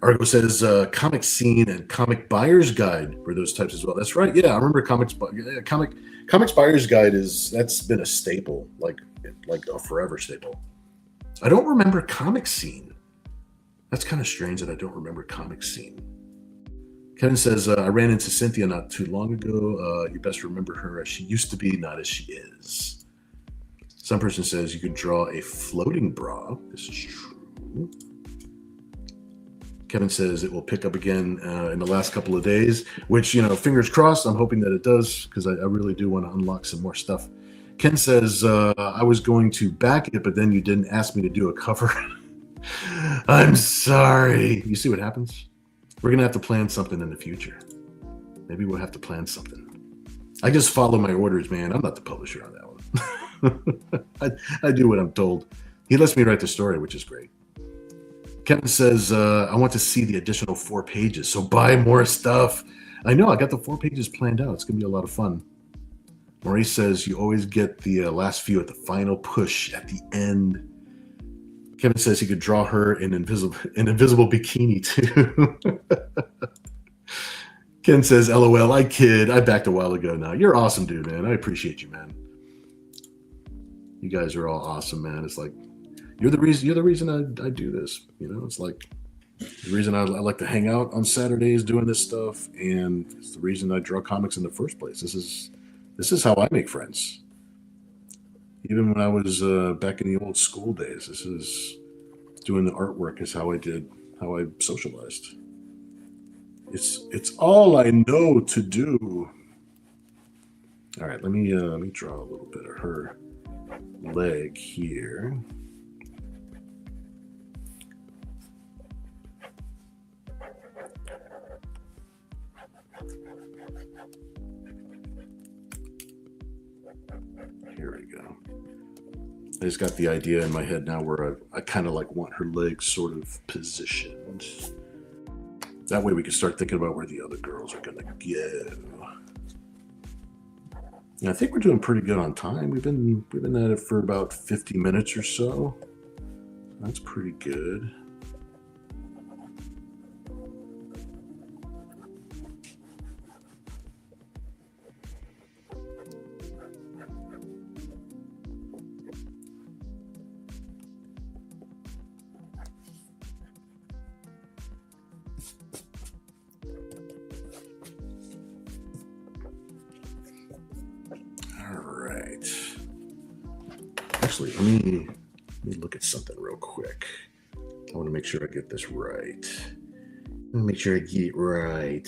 Argo says comic scene and comic buyer's guide were those types as well. That's right. Yeah, I remember comics buyer's guide that's been a staple, like a forever staple. I don't remember comic scene. That's kind of strange that I don't remember comic scene. Kevin says, I ran into Cynthia not too long ago. You best remember her as she used to be, not as she is. Some person says you could draw a floating bra. This is true. Kevin says it will pick up again in the last couple of days, which, fingers crossed. I'm hoping that it does because I really do want to unlock some more stuff. Ken says, I was going to back it, but then you didn't ask me to do a cover. I'm sorry. You see what happens? We're going to have to plan something in the future. Maybe we'll have to plan something. I just follow my orders, man. I'm not the publisher on that one. I do what I'm told. He lets me write the story, which is great. Kevin says, I want to see the additional 4 pages, so buy more stuff. I know, I got the 4 pages planned out. It's going to be a lot of fun. Maurice says, you always get the last few at the final push at the end. Kevin says he could draw her in invisible bikini, too. Ken says, LOL, I kid. I backed a while ago now. You're awesome, dude, man. I appreciate you, man. You guys are all awesome, man. It's like, you're the reason I do this. It's like the reason I like to hang out on Saturdays doing this stuff, and it's the reason I draw comics in the first place. This is how I make friends. Even when I was back in the old school days, this is doing the artwork is how I socialized. It's all I know to do. All right, let me draw a little bit of her leg here. Here we go. I just got the idea in my head now where I kind of like want her legs sort of positioned. That way we can start thinking about where the other girls are gonna go. And I think we're doing pretty good on time. We've been at it for about 50 minutes or so. That's pretty good. Actually, let me look at something real quick. I want to make sure I get this right. Let me make sure I get it right.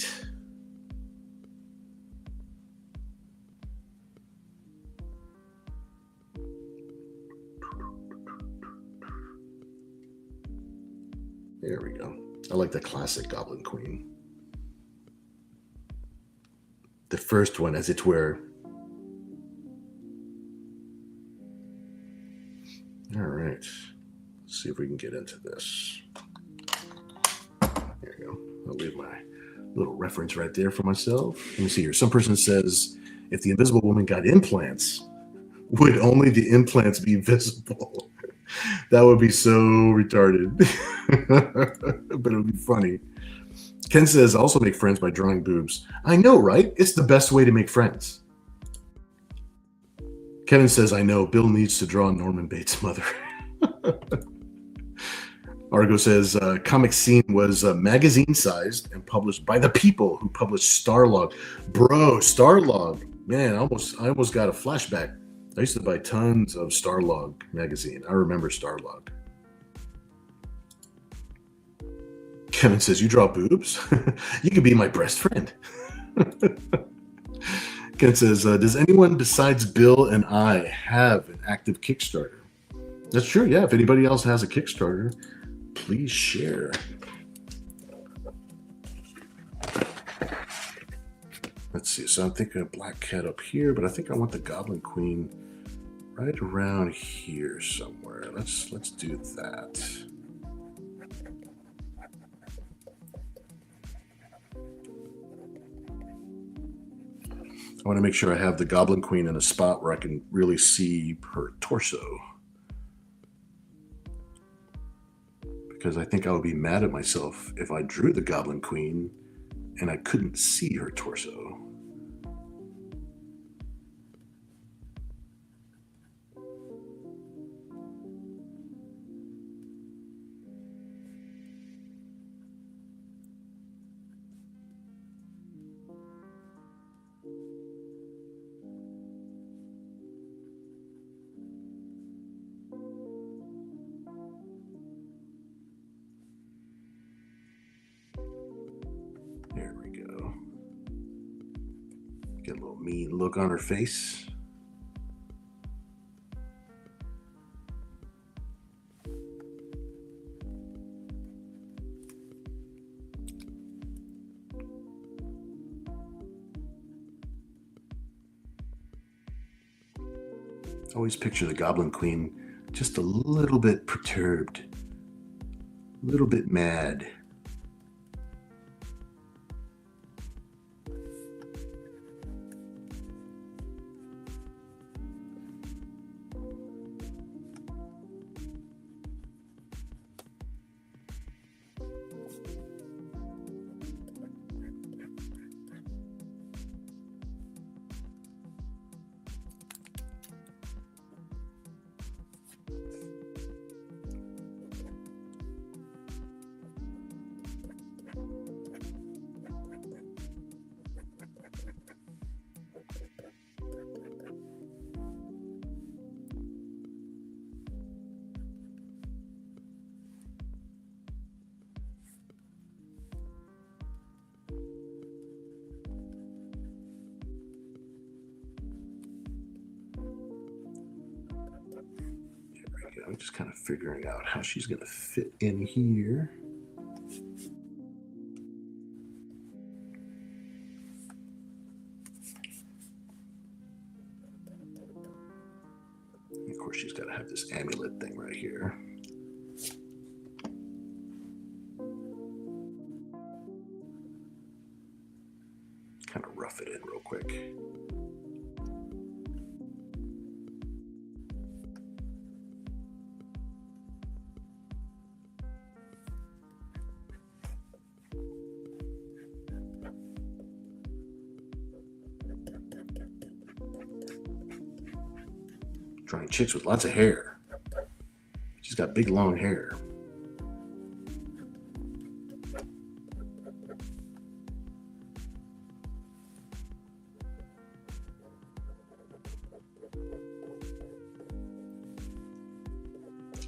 There we go. I like the classic Goblin Queen. The first one, as it were. All right, let's see if we can get into this. There you go. I'll leave my little reference right there for myself. Let me see here. Some person says, if the Invisible Woman got implants, would only the implants be visible? That would be so retarded. But it would be funny. Ken says, also make friends by drawing boobs. I know, right? It's the best way to make friends. Kevin says, I know, Bill needs to draw Norman Bates' mother. Argo says, Comic Scene was magazine-sized and published by the people who published Starlog. Bro, Starlog. Man, I almost got a flashback. I used to buy tons of Starlog magazine. I remember Starlog. Kevin says, you draw boobs? You could be my best friend. Ken says, does anyone besides Bill and I have an active Kickstarter? That's true, yeah. If anybody else has a Kickstarter, please share. Let's see. So I'm thinking a Black Cat up here, but I think I want the Goblin Queen right around here somewhere. Let's do that. I want to make sure I have the Goblin Queen in a spot where I can really see her torso. Because I think I would be mad at myself if I drew the Goblin Queen and I couldn't see her torso. Get a little mean look on her face. Always picture the Goblin Queen just a little bit perturbed, a little bit mad. I'm just kind of figuring out how she's going to fit in here. Of course, she's got to have this amulet thing right here. Kind of rough it in real quick. Drawing chicks with lots of hair. She's got big long hair.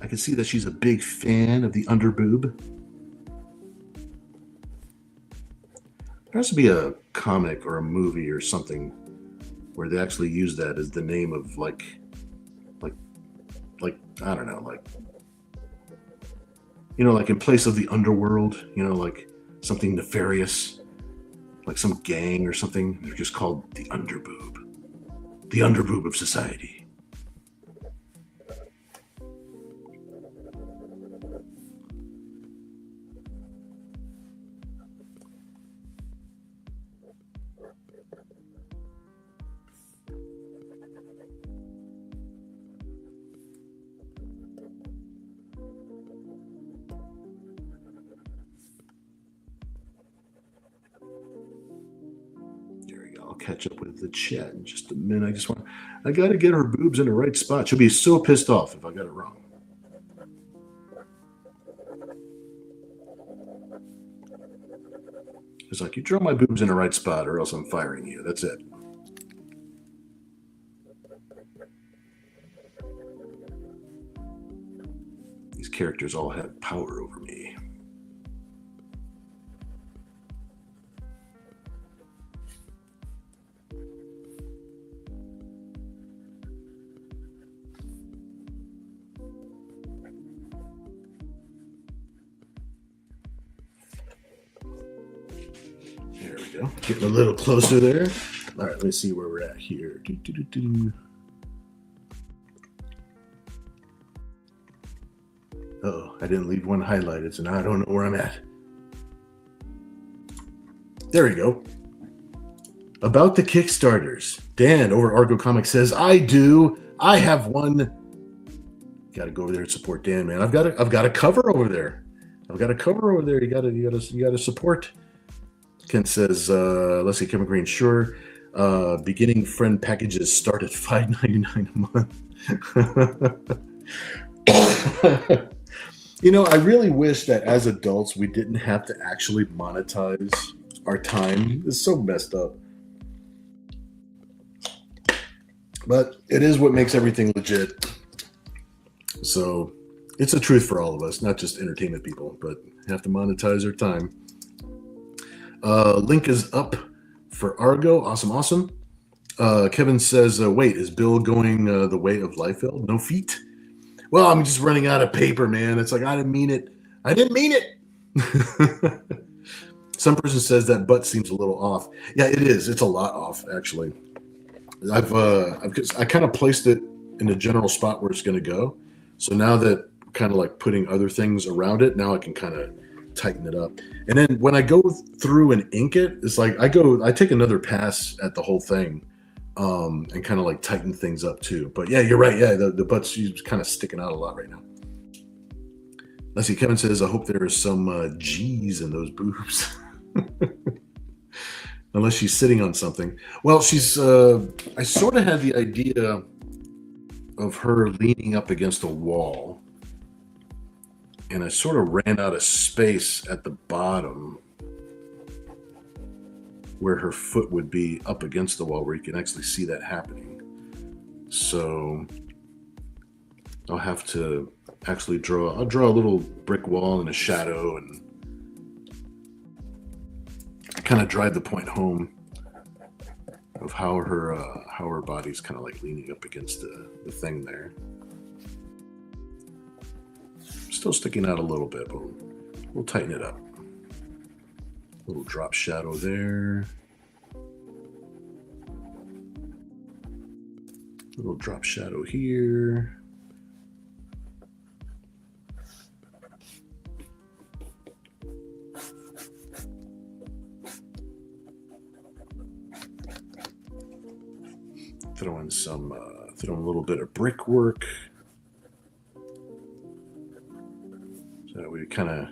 I can see that she's a big fan of the underboob. There has to be a comic or a movie or something where they actually use that as the name of like I don't know, like, you know, like in place of the underworld, you know, like something nefarious, like some gang or something. They're just called the underboob of society. I'll catch up with the chat in just a minute. I got to get her boobs in the right spot. She'll be so pissed off if I got it wrong. It's like, you draw my boobs in the right spot or else I'm firing you. That's it. These characters all have power over me. There we go. Getting a little closer there. All right, let's see where we're at here. Uh-oh, I didn't leave one highlighted, so now I don't know where I'm at. There we go. About the Kickstarters. Dan over at Argo Comics says, I do. I have one. Got to go over there and support Dan, man. I've got a cover over there. You gotta support. Ken says, let's see, Kevin Green, sure. Beginning friend packages start at $5.99 a month. You know, I really wish that as adults we didn't have to actually monetize our time. It's so messed up. But it is what makes everything legit. So it's a truth for all of us, not just entertainment people, but have to monetize our time. Link is up for Argo. Awesome. Kevin says, wait, is Bill going the way of Liefeld? No feet? Well, I'm just running out of paper, man. It's like, I didn't mean it. I didn't mean it. Some person says that butt seems a little off. Yeah, it is. It's a lot off, actually. I kind of placed it in a general spot where it's going to go. So now that kind of like putting other things around it, now I can kind of tighten it up. And then when I go through and ink it, it's like I take another pass at the whole thing, and kind of like tighten things up too. But yeah, you're right. Yeah, the butt's kind of sticking out a lot right now. Let's see. Kevin says, I hope there is some G's in those boobs. Unless she's sitting on something. Well, she's. I sort of had the idea of her leaning up against a wall, and I sort of ran out of space at the bottom where her foot would be up against the wall, where you can actually see that happening. So I'll have to actually draw. I'll draw a little brick wall and a shadow, and kind of drive the point home of how her body's kind of like leaning up against the thing there. Still sticking out a little bit, but we'll tighten it up. Little drop shadow there. Little drop shadow here. Throw in throw in a little bit of brickwork. So that we kind of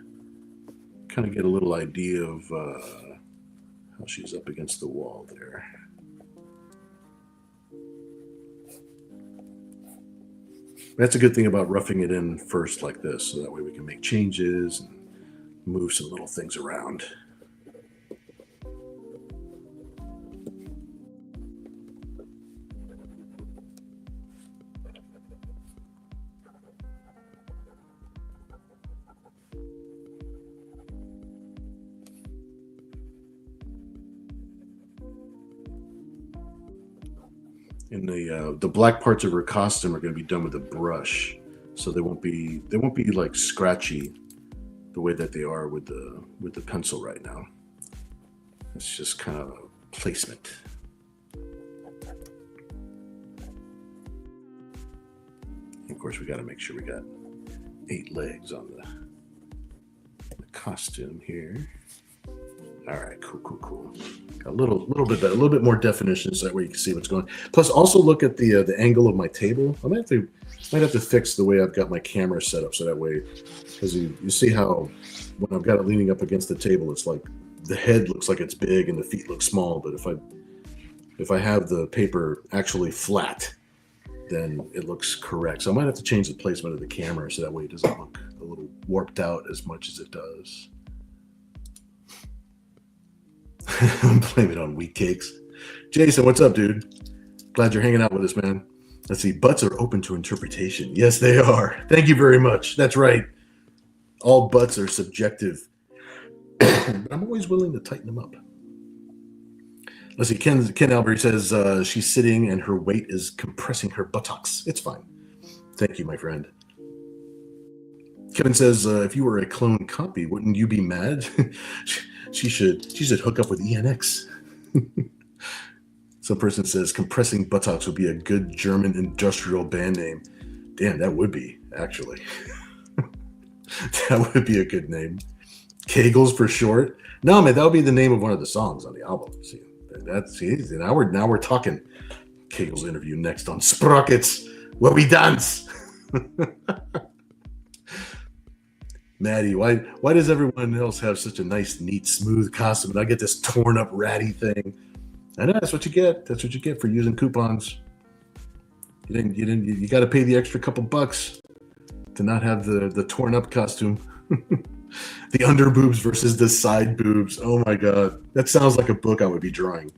get a little idea of how she's up against the wall there. That's a good thing about roughing it in first like this, so that way we can make changes and move some little things around. And the black parts of her costume are going to be done with a brush, so they won't be like scratchy the way that they are with the pencil right now. It's just kind of a placement. And of course, we got to make sure we got 8 legs on the costume here. All right, cool. A little bit better, a little bit more definition, so that way you can see what's going on. Plus, also look at the angle of my table. I might have to fix the way I've got my camera set up, so that way, because you see how when I've got it leaning up against the table, it's like the head looks like it's big and the feet look small. But if I have the paper actually flat, then it looks correct. So I might have to change the placement of the camera, so that way it doesn't look a little warped out as much as it does. Blame it on wheat cakes. Jason, what's up, dude? Glad you're hanging out with us, man. Let's see. Butts are open to interpretation. Yes, they are. Thank you very much. That's right. All butts are subjective. But I'm always willing to tighten them up. Let's see. Ken Albert says she's sitting and her weight is compressing her buttocks. It's fine. Thank you, my friend. Kevin says, if you were a clone copy, wouldn't you be mad? She should hook up with ENX. Some person says compressing buttocks would be a good German industrial band name. Damn, that would be, actually. That would be a good name. Kegels for short. No, man, that would be the name of one of the songs on the album. See, that's easy. Now we're talking. Kegel's interview next on Sprockets, where we dance. Maddie, why does everyone else have such a nice, neat, smooth costume, and I get this torn up, ratty thing? I know, that's what you get. That's what you get for using coupons. You got to pay the extra couple bucks to not have the torn up costume. The under boobs versus the side boobs. Oh my God, that sounds like a book I would be drawing.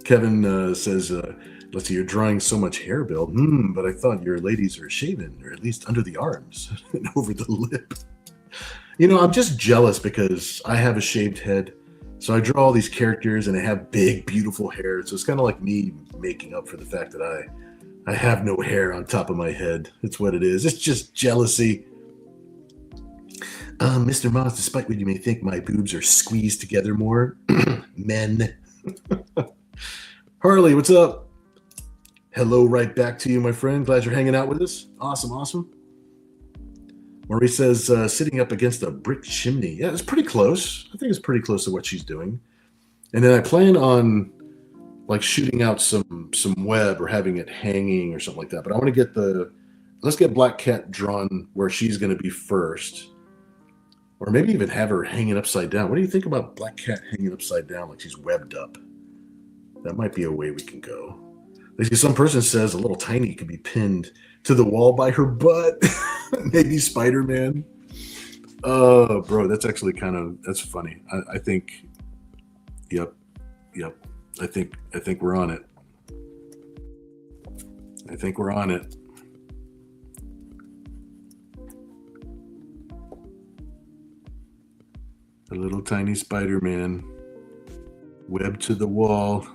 Kevin says, let's see, you're drawing so much hair, Bill. But I thought your ladies are shaven, or at least under the arms and over the lip. You know, I'm just jealous because I have a shaved head So I draw all these characters and they have big, beautiful hair. So it's kind of like me making up for the fact that I have no hair on top of my head. It's what it is. It's just jealousy. Mr. Moss, despite what you may think, my boobs are squeezed together more. Men. Harley, what's up? Hello, right back to you, my friend. Glad you're hanging out with us. Awesome, awesome. Maurice says, sitting up against a brick chimney. Yeah, it's pretty close. I think it's pretty close to what she's doing. And then I plan on like shooting out some web or having it hanging or something like that. But I want to let's get Black Cat drawn where she's going to be first. Or maybe even have her hanging upside down. What do you think about Black Cat hanging upside down like she's webbed up? That might be a way we can go. Some person says a little tiny could be pinned to the wall by her butt. Maybe Spider-Man. Oh, bro, that's actually that's funny. I think, yep. I think we're on it. I think we're on it. A little tiny Spider-Man, webbed to the wall.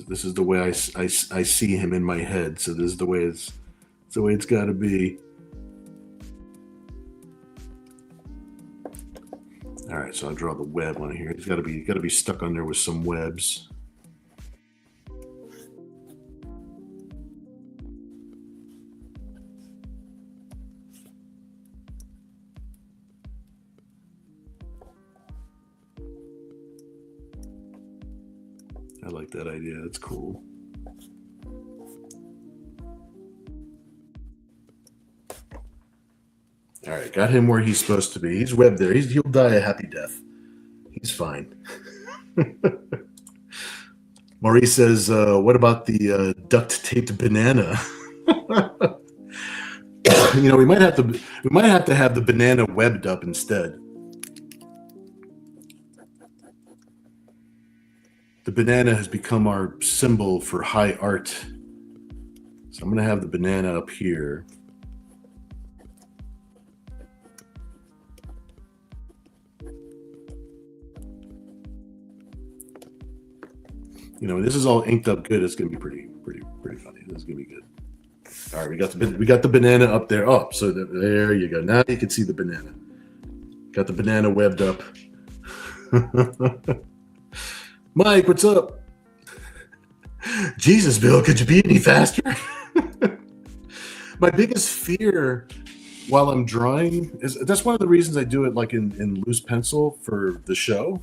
This is the way I see him in my head. So this is the way it's got to be. All right, so I'll draw the web on here. He's got to be stuck on there with some webs. I like that idea. That's cool. All right, got him where he's supposed to be. He's webbed there. He'll die a happy death. He's fine. Maurice says, "What about the duct-taped banana?" We might have to have the banana webbed up instead. The banana has become our symbol for high art. So I'm going to have the banana up here. This is all inked up good. It's going to be pretty funny. This is going to be good. All right, we got the banana up there. Oh, so there you go. Now you can see the banana. Got the banana webbed up. Mike, what's up? Jesus, Bill, could you be any faster? My biggest fear while I'm drawing that's one of the reasons I do it like in loose pencil for the show,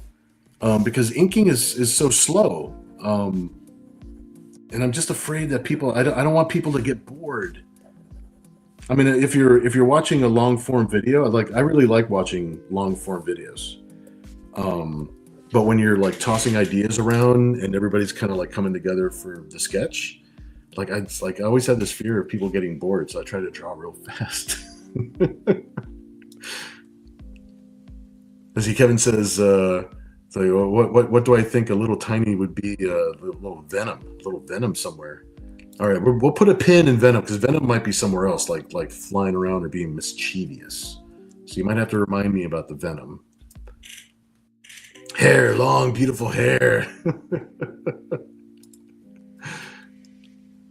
because inking is so slow, and I'm just afraid that I don't want people to get bored. I mean, if you're watching a long form video, I really like watching long form videos. But when you're like tossing ideas around and everybody's kind of like coming together for the sketch, I always have this fear of people getting bored, so I try to draw real fast. As Kevin says, what do I think a little tiny would be? A little venom somewhere. All right, we'll put a pin in Venom because Venom might be somewhere else, like flying around or being mischievous. So you might have to remind me about the Venom. Hair, long, beautiful hair.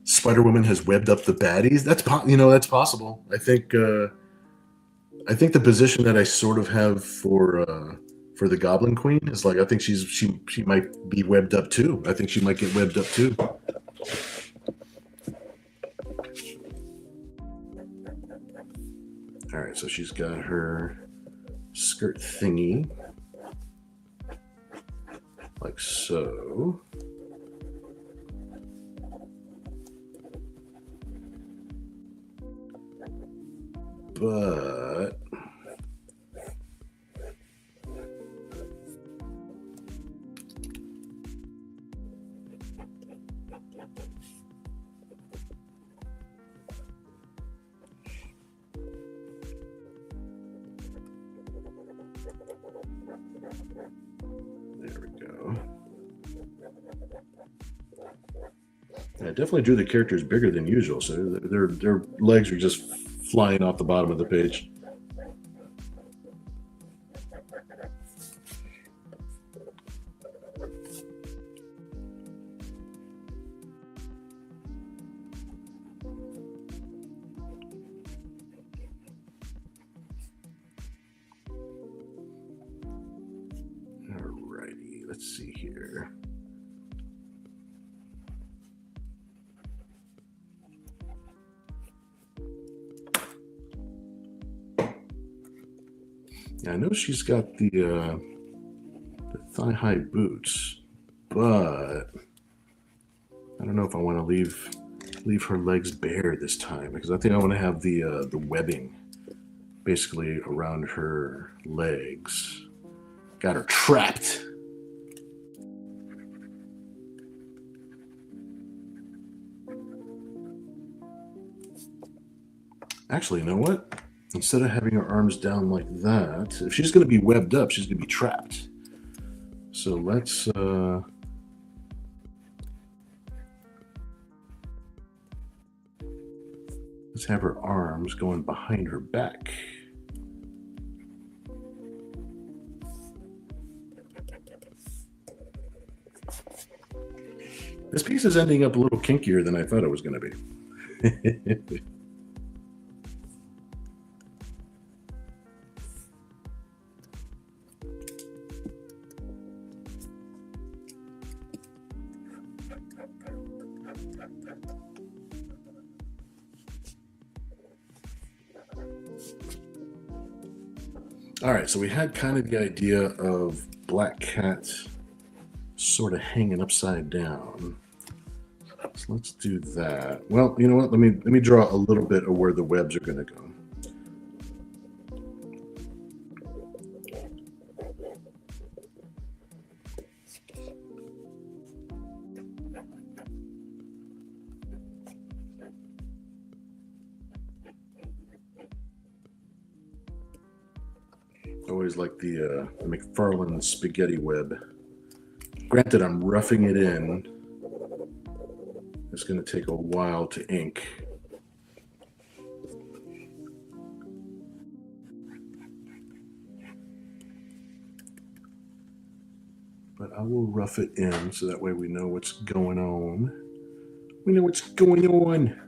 Spider-Woman has webbed up the baddies. That's possible. I think the position that I sort of have for the Goblin Queen is I think she might be webbed up too. I think she might get webbed up too. All right, so she's got her skirt thingy. Like so. But There we go. I definitely drew the characters bigger than usual, so their legs are just flying off the bottom of the page. Alrighty, let's see here. Yeah, I know she's got the thigh-high boots, but I don't know if I want to leave her legs bare this time, because I think I want to have the webbing basically around her legs. Got her trapped. Actually, you know what? Instead of having her arms down like that, if she's going to be webbed up, she's going to be trapped. So let's have her arms going behind her back. This piece is ending up a little kinkier than I thought it was going to be. All right, so we had kind of the idea of Black Cat sort of hanging upside down. So let's do that. Well, you know what? Let me draw a little bit of where the webs are going to go. Always like the McFarlane spaghetti web. Granted, I'm roughing it in. It's going to take a while to ink. But I will rough it in so that way we know what's going on. We know what's going on.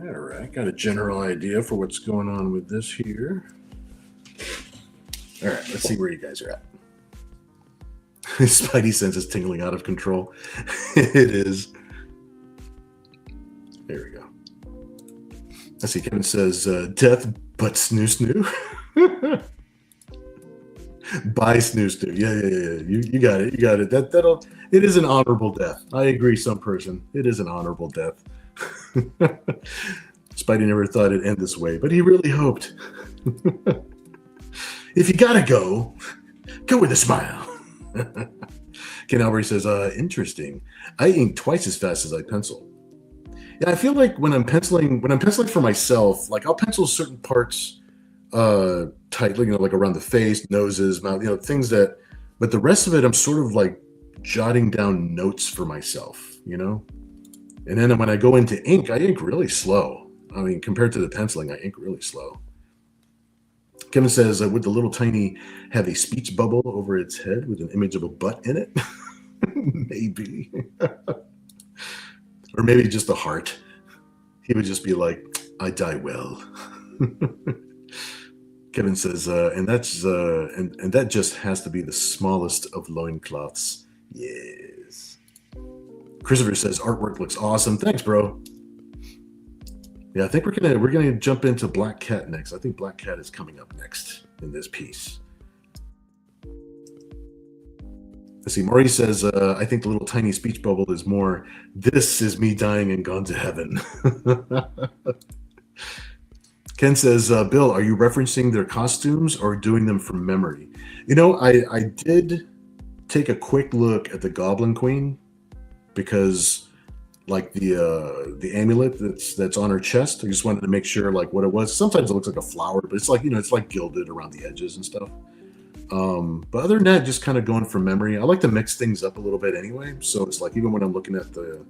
All right, got a general idea for what's going on with this here. All right, let's see where you guys are at. Spidey sense is tingling out of control. It is. There we go. Let's see, Kevin says, death but snoo snoo. By snoo snoo. Yeah. You got it. You got it. It is an honorable death. I agree, some person. It is an honorable death. Spidey never thought it'd end this way, but he really hoped. If you gotta go with a smile. Ken Albury says, interesting. I ink twice as fast as I pencil. Yeah, I feel like when I'm penciling for myself, like I'll pencil certain parts tightly, like around the face, noses, mouth, things that, but the rest of it, I'm sort of like jotting down notes for myself, And then when I go into ink, I ink really slow. I mean, compared to the penciling, I ink really slow. Kevin says, would the little tiny have a speech bubble over its head with an image of a butt in it? Maybe. Or maybe just a heart. He would just be like, I die well. Kevin says, and that just has to be the smallest of loincloths. Yes. Christopher says, artwork looks awesome. Thanks, bro. Yeah, I think we're gonna jump into Black Cat next. I think Black Cat is coming up next in this piece. Let's see. Maurice says, I think the little tiny speech bubble is more, this is me dying and gone to heaven. Ken says, Bill, are you referencing their costumes or doing them from memory? You know, I did take a quick look at the Goblin Queen because like the amulet that's on her chest, I just wanted to make sure like what it was. Sometimes it looks like a flower, but it's like, you know, it's like gilded around the edges and stuff. But other than that, just kind of going from memory. I like to mix things up a little bit anyway. So it's like even when I'm looking at the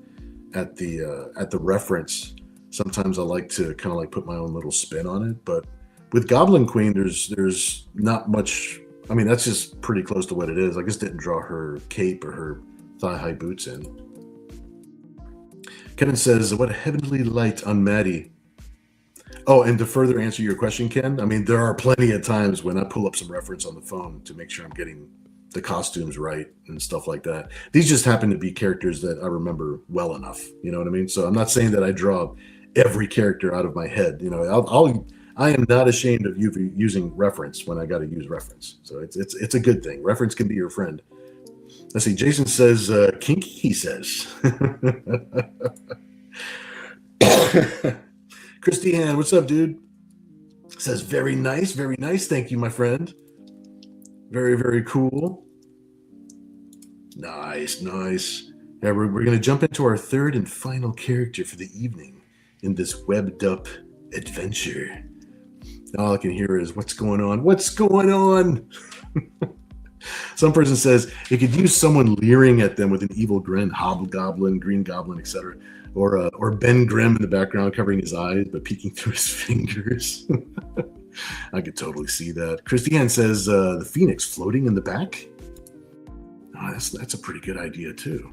reference, sometimes I like to kind of like put my own little spin on it. But with Goblin Queen, there's not much. I mean, that's just pretty close to what it is. I just didn't draw her cape or her thigh-high boots in. Kevin says, what a heavenly light on Maddie. Oh, and to further answer your question, Ken, I mean, there are plenty of times when I pull up some reference on the phone to make sure I'm getting the costumes right and stuff like that. These just happen to be characters that I remember well enough. You know what I mean? So I'm not saying that I draw every character out of my head. You know, I am not ashamed of using reference when I got to use reference. So it's a good thing. Reference can be your friend. Let's see. Jason says, kinky, he says. Christy Han, what's up, dude? Says, very nice, very nice. Thank you, my friend. Very, very cool. Nice, nice. Yeah, we're going to jump into our third and final character for the evening in this webbed up adventure. All I can hear is, what's going on? What's going on? Some person says it could use someone leering at them with an evil grin, hobgoblin, green goblin, etc. Or Ben Grimm in the background covering his eyes but peeking through his fingers. I could totally see that. Christiane says the phoenix floating in the back. Oh, that's a pretty good idea too.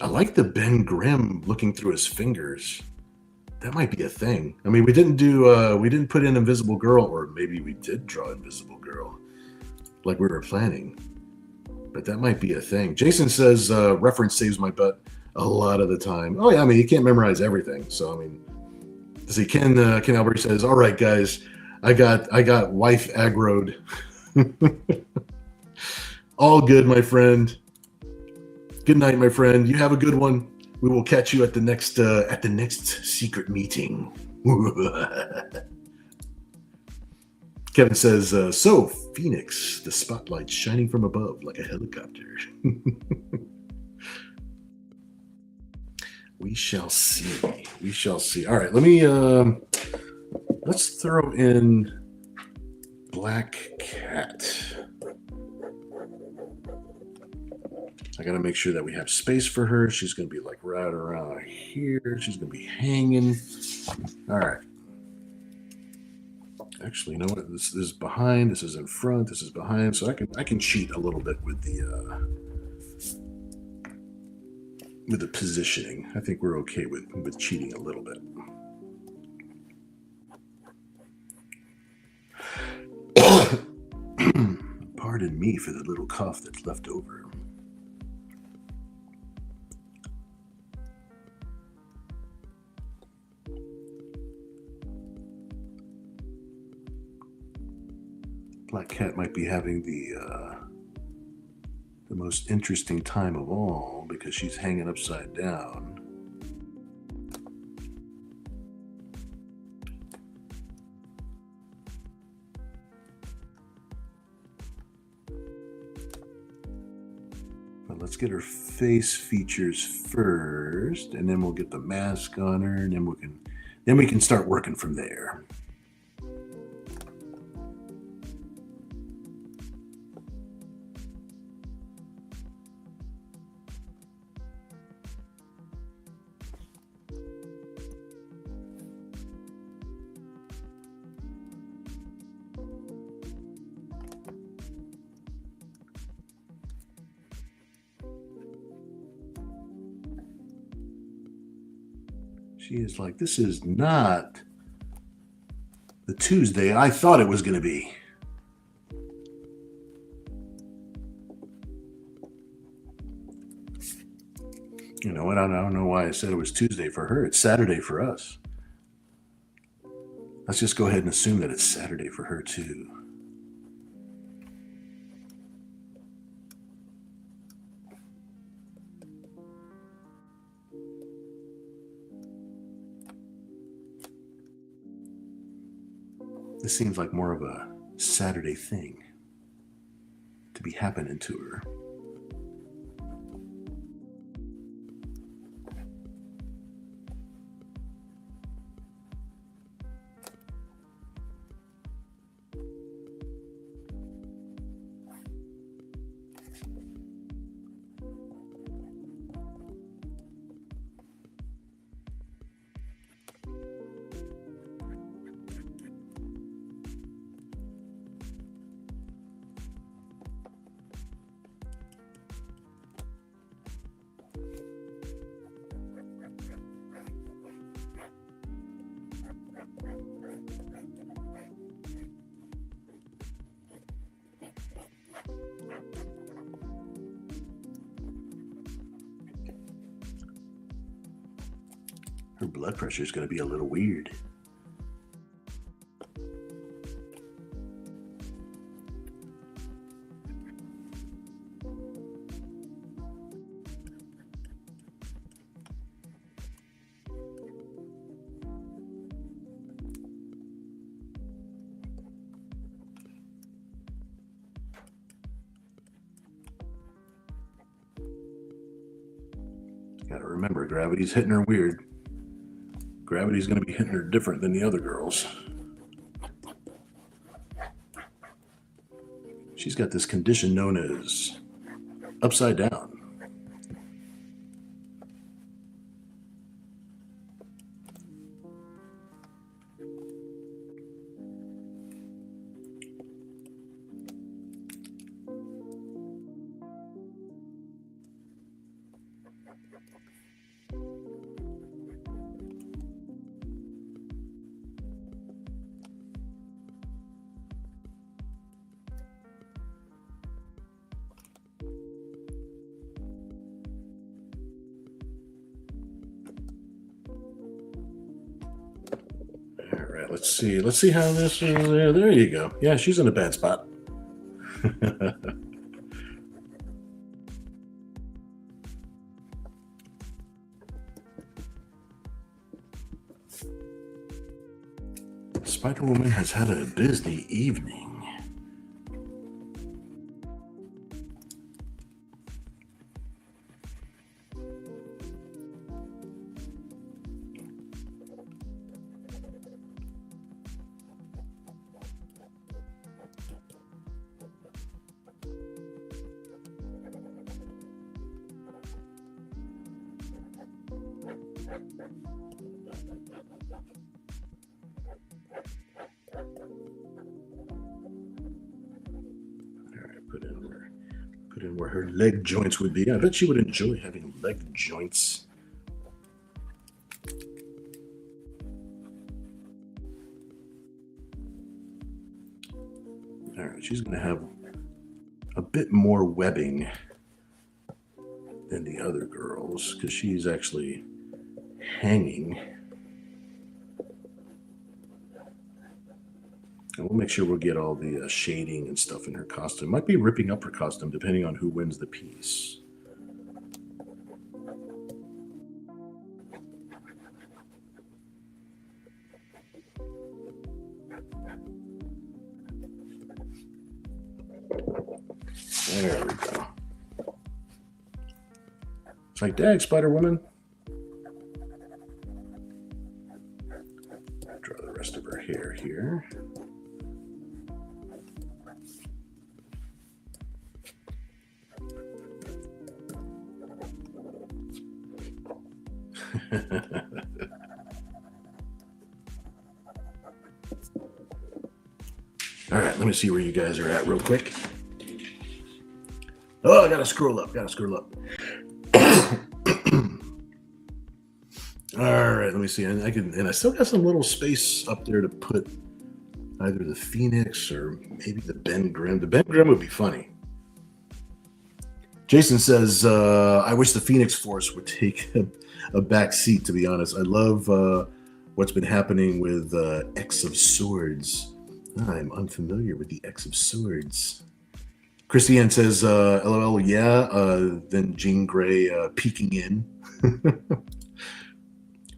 I like the Ben Grimm looking through his fingers. That might be a thing. I mean, we didn't put in Invisible Girl, or maybe we did draw Invisible Girl like we were planning. But that might be a thing. Jason says reference saves my butt a lot of the time. Oh yeah, I mean, you can't memorize everything. So I mean, see, Ken Albert says, all right, guys, I got wife aggroed. All good, my friend. Good night, my friend. You have a good one. We will catch you at the next secret meeting. Kevin says, so Phoenix, the spotlight shining from above like a helicopter. We shall see. We shall see. All right, let's throw in Black Cat. I got to make sure that we have space for her. She's going to be like right around here. She's going to be hanging. All right. Actually, you know what? This is behind. This is in front. This is behind. So I can cheat a little bit with the positioning. I think we're okay with cheating a little bit. Pardon me for the little cough that's left over. Black Cat might be having the most interesting time of all because she's hanging upside down. But let's get her face features first, and then we'll get the mask on her, and then we can start working from there. She is like, this is not the Tuesday I thought it was going to be. You know what? I don't know why I said it was Tuesday for her. It's Saturday for us. Let's just go ahead and assume that it's Saturday for her too. This seems like more of a Saturday thing to be happening to her. Her blood pressure is going to be a little weird. Gotta remember, gravity's hitting her weird. Gravity's going to be hitting her different than the other girls. She's got this condition known as upside down. Let's see how this is. There you go. Yeah, she's in a bad spot. Spider-Woman has had a busy evening. Put in where her leg joints would be. I bet she would enjoy having leg joints. All right, she's going to have a bit more webbing than the other girls because she's actually hanging. And we'll make sure we'll get all the shading and stuff in her costume. Might be ripping up her costume depending on who wins the piece. There we go. It's like, dag, Spider-Woman. Draw the rest of her hair here. All right, let me see where you guys are at real quick. Oh, I gotta scroll up. All right, let me see. And I still got some little space up there to put either the Phoenix or maybe the Ben Grimm. The Ben Grimm would be funny. Jason says, I wish the Phoenix Force would take a back seat, to be honest. I love what's been happening with X of Swords. I'm unfamiliar with the X of Swords. Christiane says, LOL, yeah. Then Jean Grey peeking in.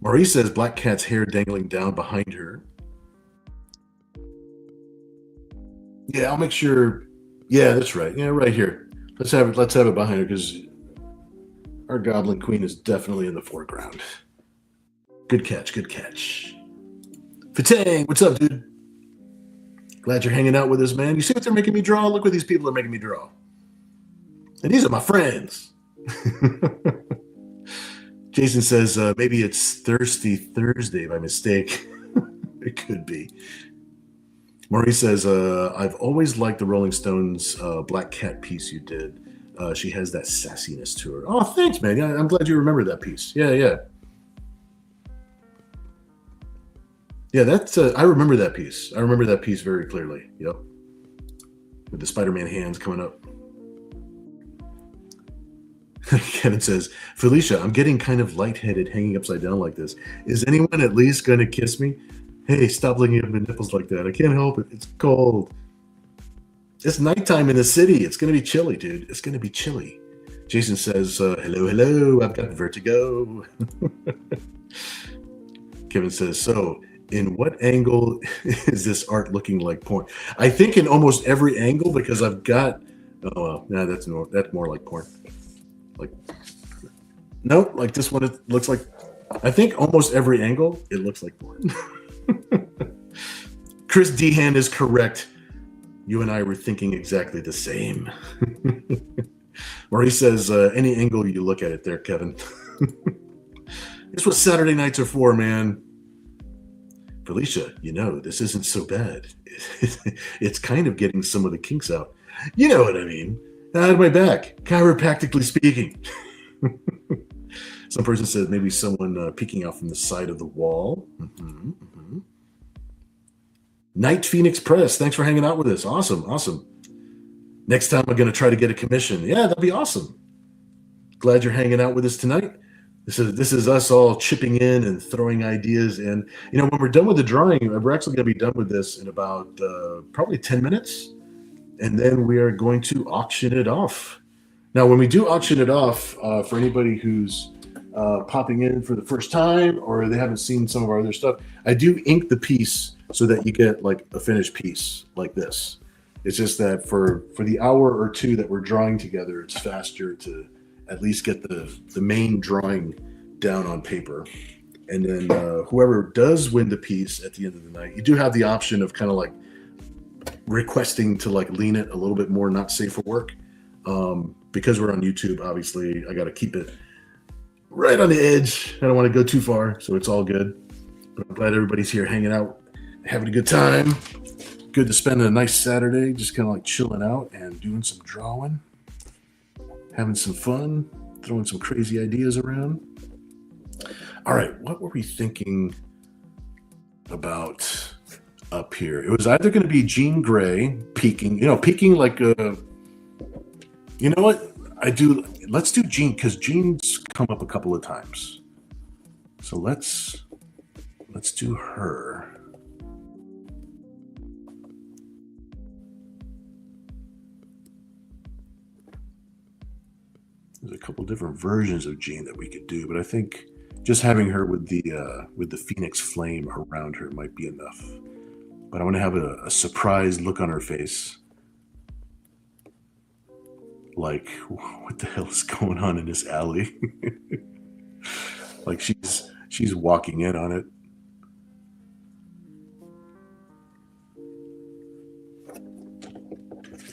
Maurice says, Black Cat's hair dangling down behind her. Yeah, I'll make sure. Yeah, that's right. Yeah, right here. Let's have it behind her because our Goblin Queen is definitely in the foreground. Good catch. Good catch. Fatang, what's up, dude? Glad you're hanging out with us, man. You see what they're making me draw? Look what these people are making me draw. And these are my friends. Jason says maybe it's Thirsty Thursday by mistake. It could be. Maurice says, I've always liked the Rolling Stones Black Cat piece you did. She has that sassiness to her. Oh, thanks, man. Yeah, I'm glad you remember that piece. Yeah, yeah. Yeah, that's. I remember that piece. I remember that piece very clearly. Yep. With the Spider-Man hands coming up. Kevin says, Felicia, I'm getting kind of lightheaded hanging upside down like this. Is anyone at least going to kiss me? Hey, stop looking at my nipples like that. I can't help it. It's cold. It's nighttime in the city. It's going to be chilly, dude. It's going to be chilly. Jason says, hello, hello. I've got vertigo. Kevin says, so in what angle is this art looking like porn? I think in almost every angle because I've got, oh, well, nah, that's more like porn. Like, no, like this one, it looks like, I think almost every angle, it looks like porn. Chris Dehan is correct. You and I were thinking exactly the same. Maurice says, any angle you look at it there, Kevin. It's what Saturday nights are for, man. Felicia, this isn't so bad. It's kind of getting some of the kinks out. You know what I mean. Out of my back, chiropractically speaking. Some person said maybe someone peeking out from the side of the wall. Mm-hmm, mm-hmm. Night Phoenix Press, thanks for hanging out with us. Awesome, awesome. Next time I'm going to try to get a commission. Yeah, that'd be awesome. Glad you're hanging out with us tonight. This is us all chipping in and throwing ideas in. When we're done with the drawing, we're actually going to be done with this in about probably 10 minutes. And then we are going to auction it off. Now, when we do auction it off, for anybody who's popping in for the first time or they haven't seen some of our other stuff, I do ink the piece so that you get like a finished piece like this. It's just that for the hour or two that we're drawing together, it's faster to at least get the main drawing down on paper. And then whoever does win the piece at the end of the night, you do have the option of kind of like requesting to like lean it a little bit more, not safe for work. Because we're on YouTube, obviously, I got to keep it right on the edge. I don't want to go too far, so it's all good. But I'm glad everybody's here hanging out, having a good time. Good to spend a nice Saturday, just kind of like chilling out and doing some drawing, having some fun, throwing some crazy ideas around. All right, what were we thinking about up here? It was either going to be Jean Grey peeking, peeking like a... You know what? Let's do Jean, because Jean's come up a couple of times. So let's do her. There's a couple different versions of Jean that we could do, but I think just having her with the Phoenix flame around her might be enough. But I want to have a surprised look on her face. Like, what the hell is going on in this alley? Like she's walking in on it.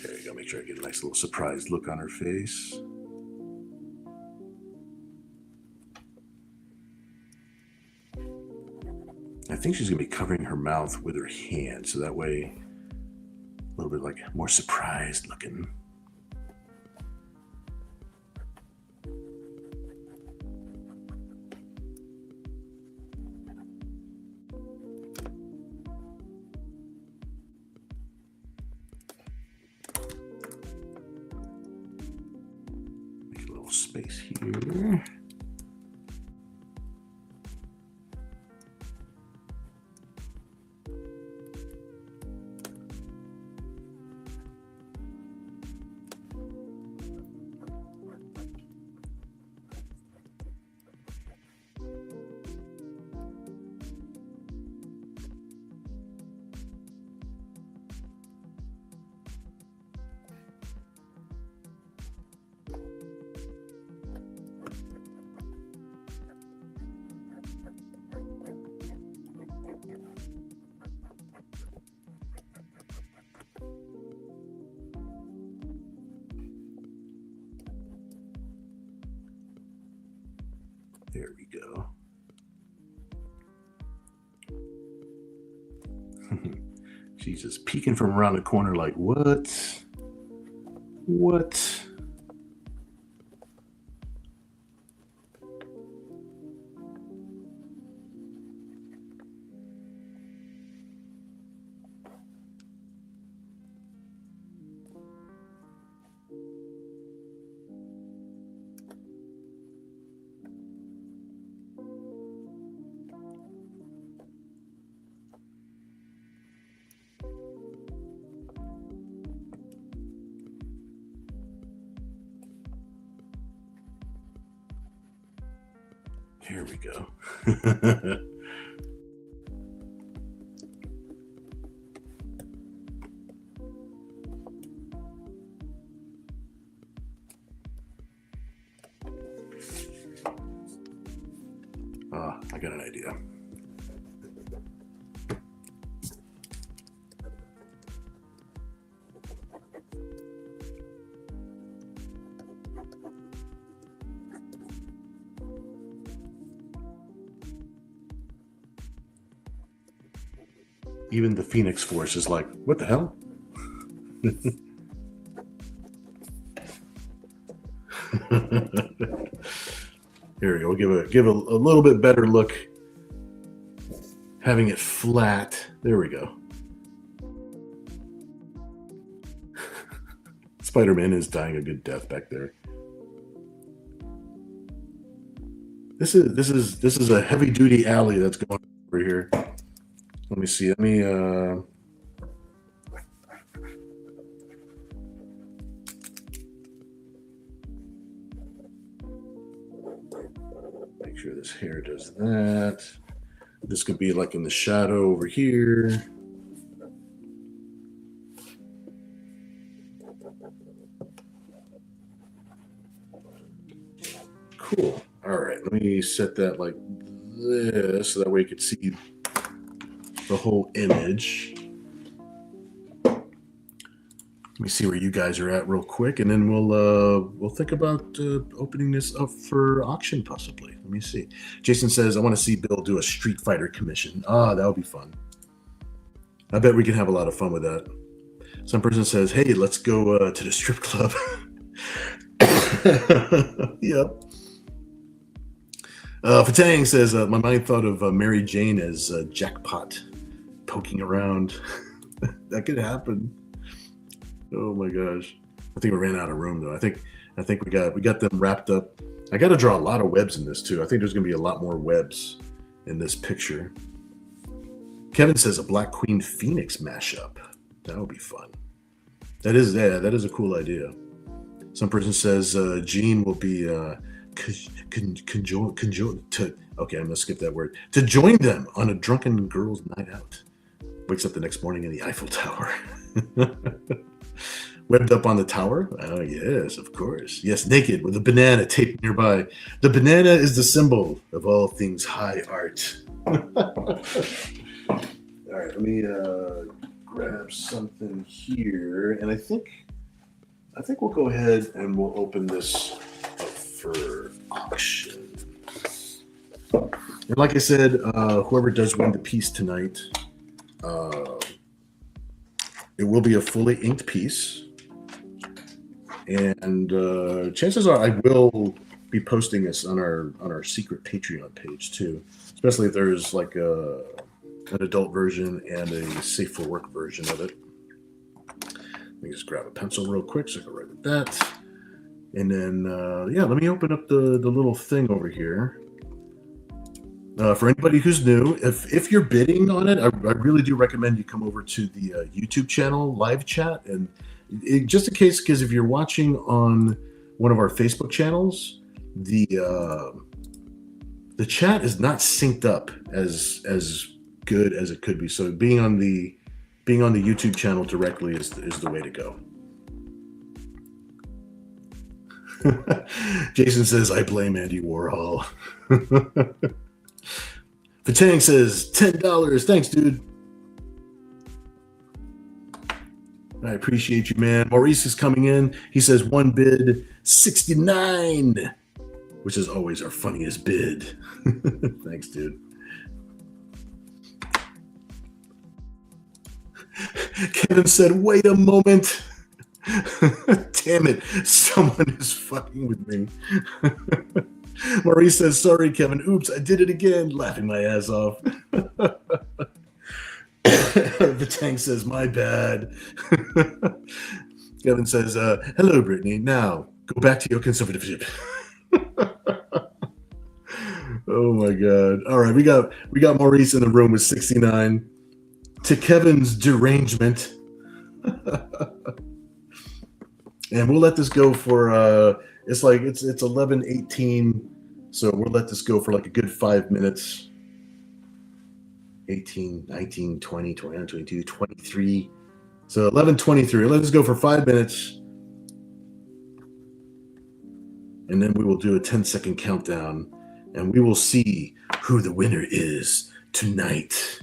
There you go. Make sure I get a nice little surprised look on her face. I think she's gonna be covering her mouth with her hand, so that way a little bit like more surprised looking. Space here. There we go. She's just peeking from around the corner like, what? What? Here we go. I got an idea. Even the Phoenix Force is like, what the hell? Here we go. We'll give a little bit better look. Having it flat. There we go. Spider-Man is dying a good death back there. This is a heavy duty alley that's going over here. Let me see. Let me make sure this hair does that. This could be like in the shadow over here. Cool. All right, let me set that like this so that way you can see the whole image. Let me see where you guys are at real quick, and then we'll think about opening this up for auction possibly. Let me see. Jason says, I want to see Bill do a Street Fighter commission. That would be fun. I bet we can have a lot of fun with that. Some person says, hey, let's go to the strip club. Yep. Fatang says, my mind thought of Mary Jane as Jackpot poking around. That could happen. Oh my gosh. I think we ran out of room though. I think we got them wrapped up. I got to draw a lot of webs in this too. I think there's going to be a lot more webs in this picture. Kevin says a Black Queen Phoenix mashup. That would be fun. That is a cool idea. Some person says Jean will be okay, I'm gonna skip that word. To join them on a drunken girls' night out. Wakes up the next morning in the Eiffel Tower. Webbed up on the tower? Oh, yes, of course. Yes, naked with a banana taped nearby. The banana is the symbol of all things high art. All right, let me grab something here. And I think we'll go ahead and we'll open this up for auction. And like I said, whoever does win the piece tonight, it will be a fully inked piece. And chances are I will be posting this on our secret Patreon page too, especially if there's like an adult version and a safe for work version of it. Let me just grab a pencil real quick so I can write that. And then, let me open up the little thing over here. For anybody who's new, if you're bidding on it, I really do recommend you come over to the YouTube channel live chat. And just in case, because if you're watching on one of our Facebook channels, the chat is not synced up as good as it could be. So being on the YouTube channel directly is the way to go. Jason says, I blame Andy Warhol. Fatang says, $10. Thanks, dude. I appreciate you, man. Maurice is coming in. He says, one bid, $69. which is always our funniest bid. Thanks, dude. Kevin said, wait a moment. Damn it, someone is fucking with me. Maurice says, sorry, Kevin. Oops, I did it again. Laughing my ass off. The tank says, my bad. Kevin says, hello, Brittany. Now, go back to your conservatorship. Oh, my God. All right, we got Maurice in the room with 69. To Kevin's derangement. And we'll let this go for it's 11:18, so we'll let this go for like a good 5 minutes. 18, 19, 20, 21, 22, 23. So 11:23. Let us go for 5 minutes. And then we will do a 10-second countdown, and we will see who the winner is tonight.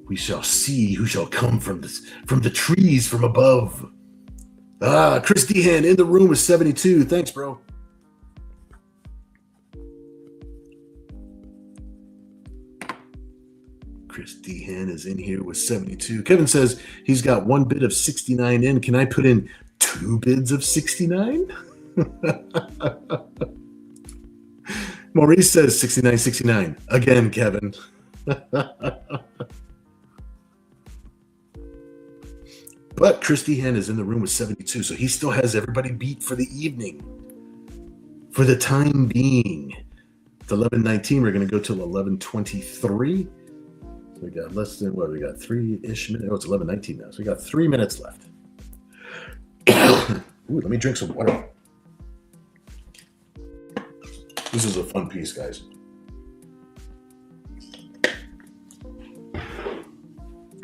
We shall see who shall come from the trees from above. Chris Dehan in the room with 72. Thanks, bro. Chris Dehan is in here with 72. Kevin says he's got one bid of 69 in. Can I put in 2 bids of 69? Maurice says 69. Again, Kevin. But Chris Dehan is in the room with 72, so he still has everybody beat for the evening. For the time being. It's 11:19. We're going to go till 11:23. So we got less than, we got 3-ish minutes. Oh, it's 11:19 now. So we got 3 minutes left. Ooh, let me drink some water. This is a fun piece, guys.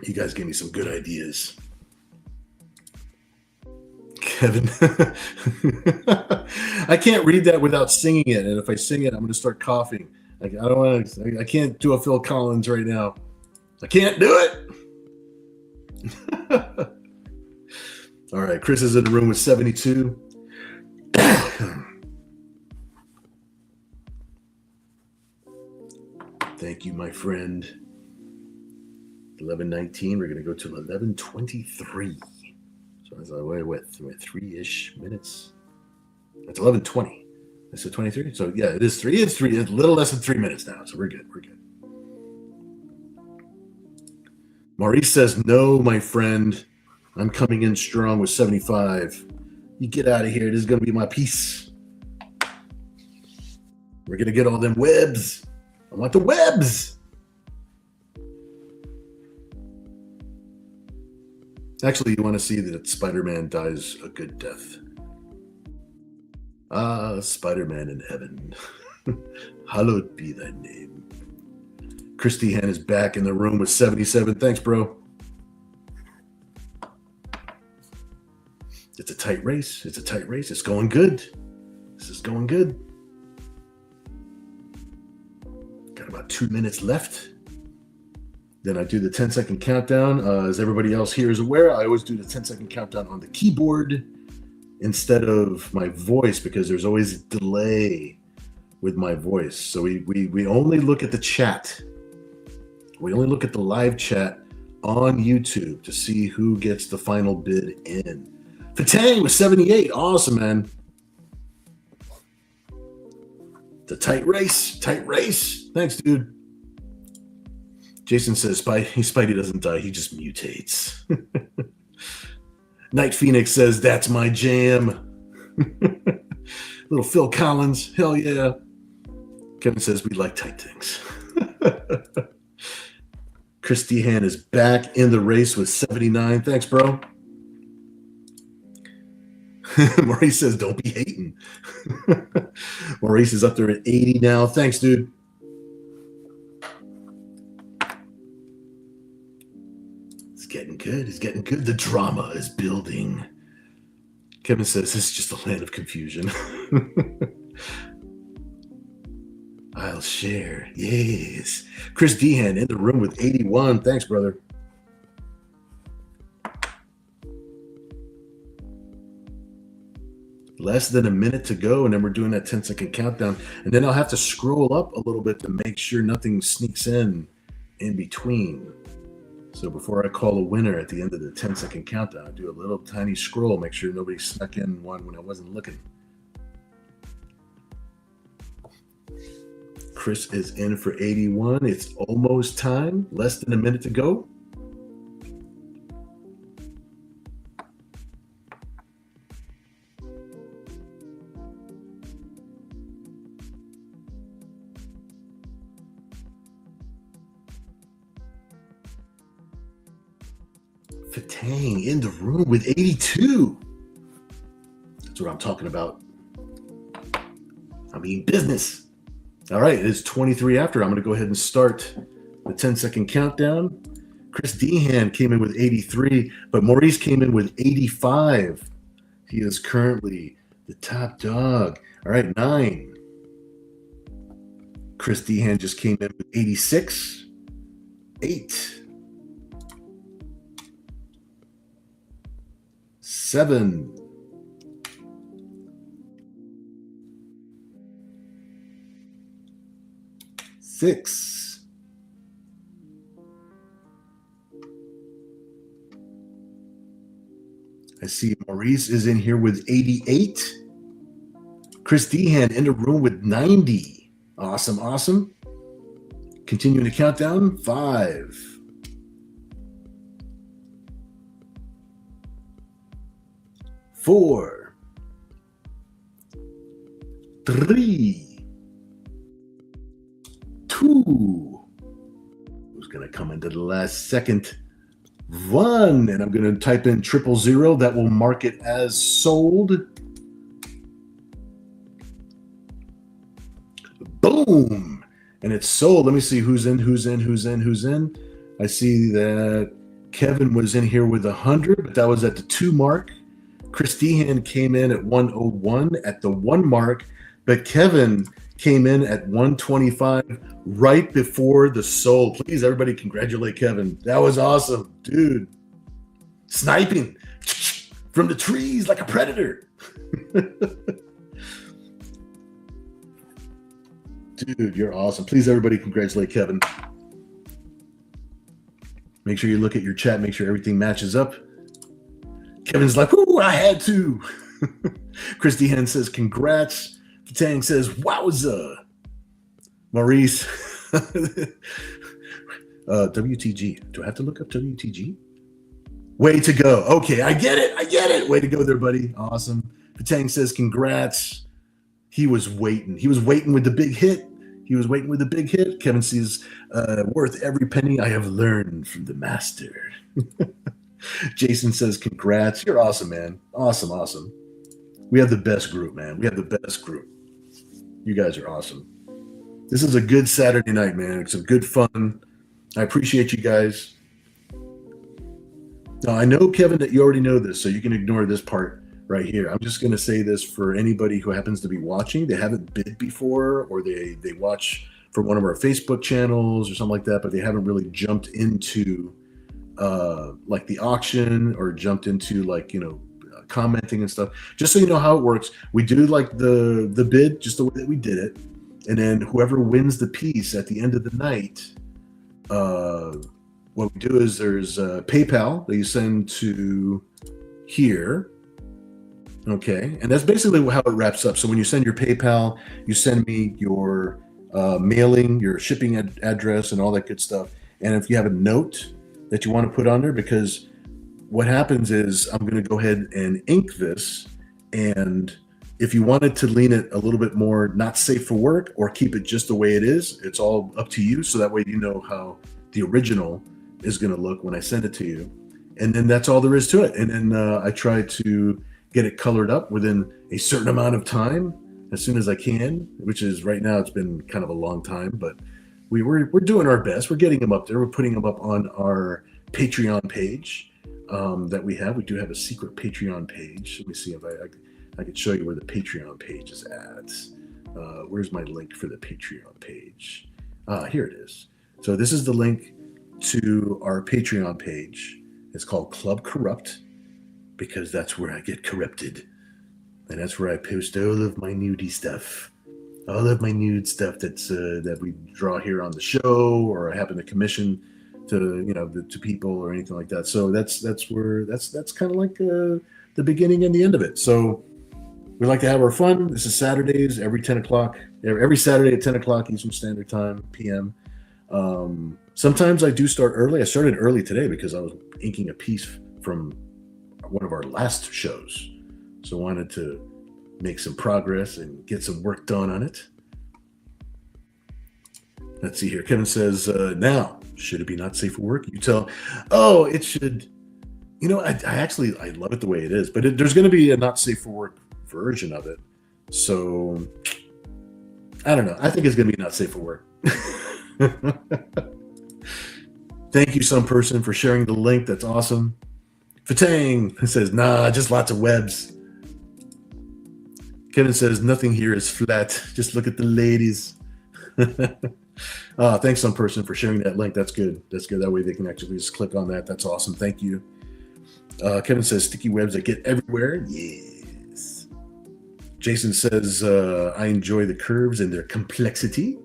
You guys gave me some good ideas. Kevin. I can't read that without singing it, and if I sing it, I'm going to start coughing. I don't want to. I can't do a Phil Collins right now. I can't do it. All right, Chris is in the room with 72. Thank you, my friend. 11:19. We're going to go to 11:23. So that's like, what, 3-ish minutes? That's 11:20. I said 23. So yeah, it is 3. It's 3. It's a little less than 3 minutes now. So we're good. We're good. Maurice says, no, my friend. I'm coming in strong with 75. You get out of here. This is going to be my piece. We're going to get all them webs. I want the webs. Actually, you want to see that Spider-Man dies a good death. Spider-Man in heaven. Hallowed be thy name. Chris Dehan is back in the room with 77. Thanks, bro. It's a tight race. It's a tight race. It's going good. This is going good. Got about 2 minutes left. Then I do the 10-second countdown. As everybody else here is aware, I always do the 10-second countdown on the keyboard instead of my voice because there's always a delay with my voice. So we only look at the chat. We only look at the live chat on YouTube to see who gets the final bid in. Fatang with 78. Awesome, man. It's a tight race. Tight race. Thanks, dude. Jason says Spidey doesn't die, he just mutates. Night Phoenix says, that's my jam. Little Phil Collins, hell yeah. Kevin says, we like tight things. Chris Dehan is back in the race with 79. Thanks, bro. Maurice says, don't be hating. Maurice is up there at 80 now. Thanks, dude. Getting good. It's getting good. The drama is building. Kevin says this is just a land of confusion. I'll share. Yes. Chris Dehan in the room with 81. Thanks, brother. Less than a minute to go, and then we're doing that 10-second countdown. And then I'll have to scroll up a little bit to make sure nothing sneaks in between. So before I call a winner at the end of the 10-second countdown, I do a little tiny scroll, make sure nobody snuck in one when I wasn't looking. Chris is in for 81. It's almost time. Less than a minute to go. Fatang in the room with 82. That's what I'm talking about. I mean, business. All right, it's 23 after. I'm going to go ahead and start the 10-second countdown. Chris Dehan came in with 83, but Maurice came in with 85. He is currently the top dog. All right, 9. Chris Dehan just came in with 86. 8. 7. 6. 5. I see Maurice is in here with 88. Chris Dehan in the room with 90. Awesome, awesome. Continuing the countdown. 5. 4. 3. 2. Who's going to come into the last second? 1. And I'm going to type in 000. That will mark it as sold. Boom. And it's sold. Let me see who's in. I see that Kevin was in here with 100, but that was at the 2 mark. Chris Dehan came in at 101 at the 1 mark, but Kevin came in at 125 right before the sold. Please, everybody, congratulate Kevin. That was awesome, dude. Sniping from the trees like a predator. Dude, you're awesome. Please, everybody, congratulate Kevin. Make sure you look at your chat, make sure everything matches up. Kevin's like, ooh, I had to. Chris Dehan says, congrats. Tang says, wowza. Maurice. WTG. Do I have to look up WTG? Way to go. Okay, I get it. Way to go there, buddy. Awesome. Tang says, congrats. He was waiting. He was waiting with the big hit. Kevin says, worth every penny I have learned from the master. Jason says, congrats. You're awesome, man. Awesome. We have the best group, man. You guys are awesome. This is a good Saturday night, man. It's a good fun. I appreciate you guys. Now, I know, Kevin, that you already know this, so you can ignore this part right here. I'm just going to say this for anybody who happens to be watching. They haven't bid before, or they watch from one of our Facebook channels or something like that, but they haven't really jumped into like the auction or jumped into commenting and stuff. Just so you know how it works, we do like the bid just the way that we did it, and then whoever wins the piece at the end of the night, what we do is there's PayPal that you send to here. Okay, and that's basically how it wraps up. So when you send your PayPal, you send me your mailing, your shipping address, and all that good stuff. And if you have a note that you want to put on there, because what happens is I'm going to go ahead and ink this, and if you wanted to lean it a little bit more not safe for work or keep it just the way it is, it's all up to you. So that way you know how the original is going to look when I send it to you. And then that's all there is to it. And then I try to get it colored up within a certain amount of time as soon as I can, which is right now it's been kind of a long time, but we're doing our best. We're getting them up there. We're putting them up on our Patreon page that we have. We do have a secret Patreon page. Let me see if I could show you where the Patreon page is at. Where's my link for the Patreon page? Here it is. So this is the link to our Patreon page. It's called Club Corrupt, because that's where I get corrupted. and that's where I post all of my nudie stuff. All of my nude stuff that we draw here on the show, or I happen to commission to people or anything like that. So that's kind of like the beginning and the end of it. So we like to have our fun. This is Saturdays every 10 o'clock, every Saturday at 10 o'clock Eastern Standard Time, PM. Sometimes I do start early. I started early today because I was inking a piece from one of our last shows. So I wanted to make some progress and get some work done on it. Let's see here. Kevin says, now, should it be not safe for work? You tell, oh, it should. I love it the way it is, but there's going to be a not safe for work version of it. So, I don't know. I think it's going to be not safe for work. Thank you, some person, for sharing the link. That's awesome. Fatang says, nah, just lots of webs. Kevin says, nothing here is flat. Just look at the ladies. Thanks, some person, for sharing that link. That's good. That's good. That way they can actually just click on that. That's awesome. Thank you. Kevin says, sticky webs that get everywhere. Yes. Jason says, I enjoy the curves and their complexity.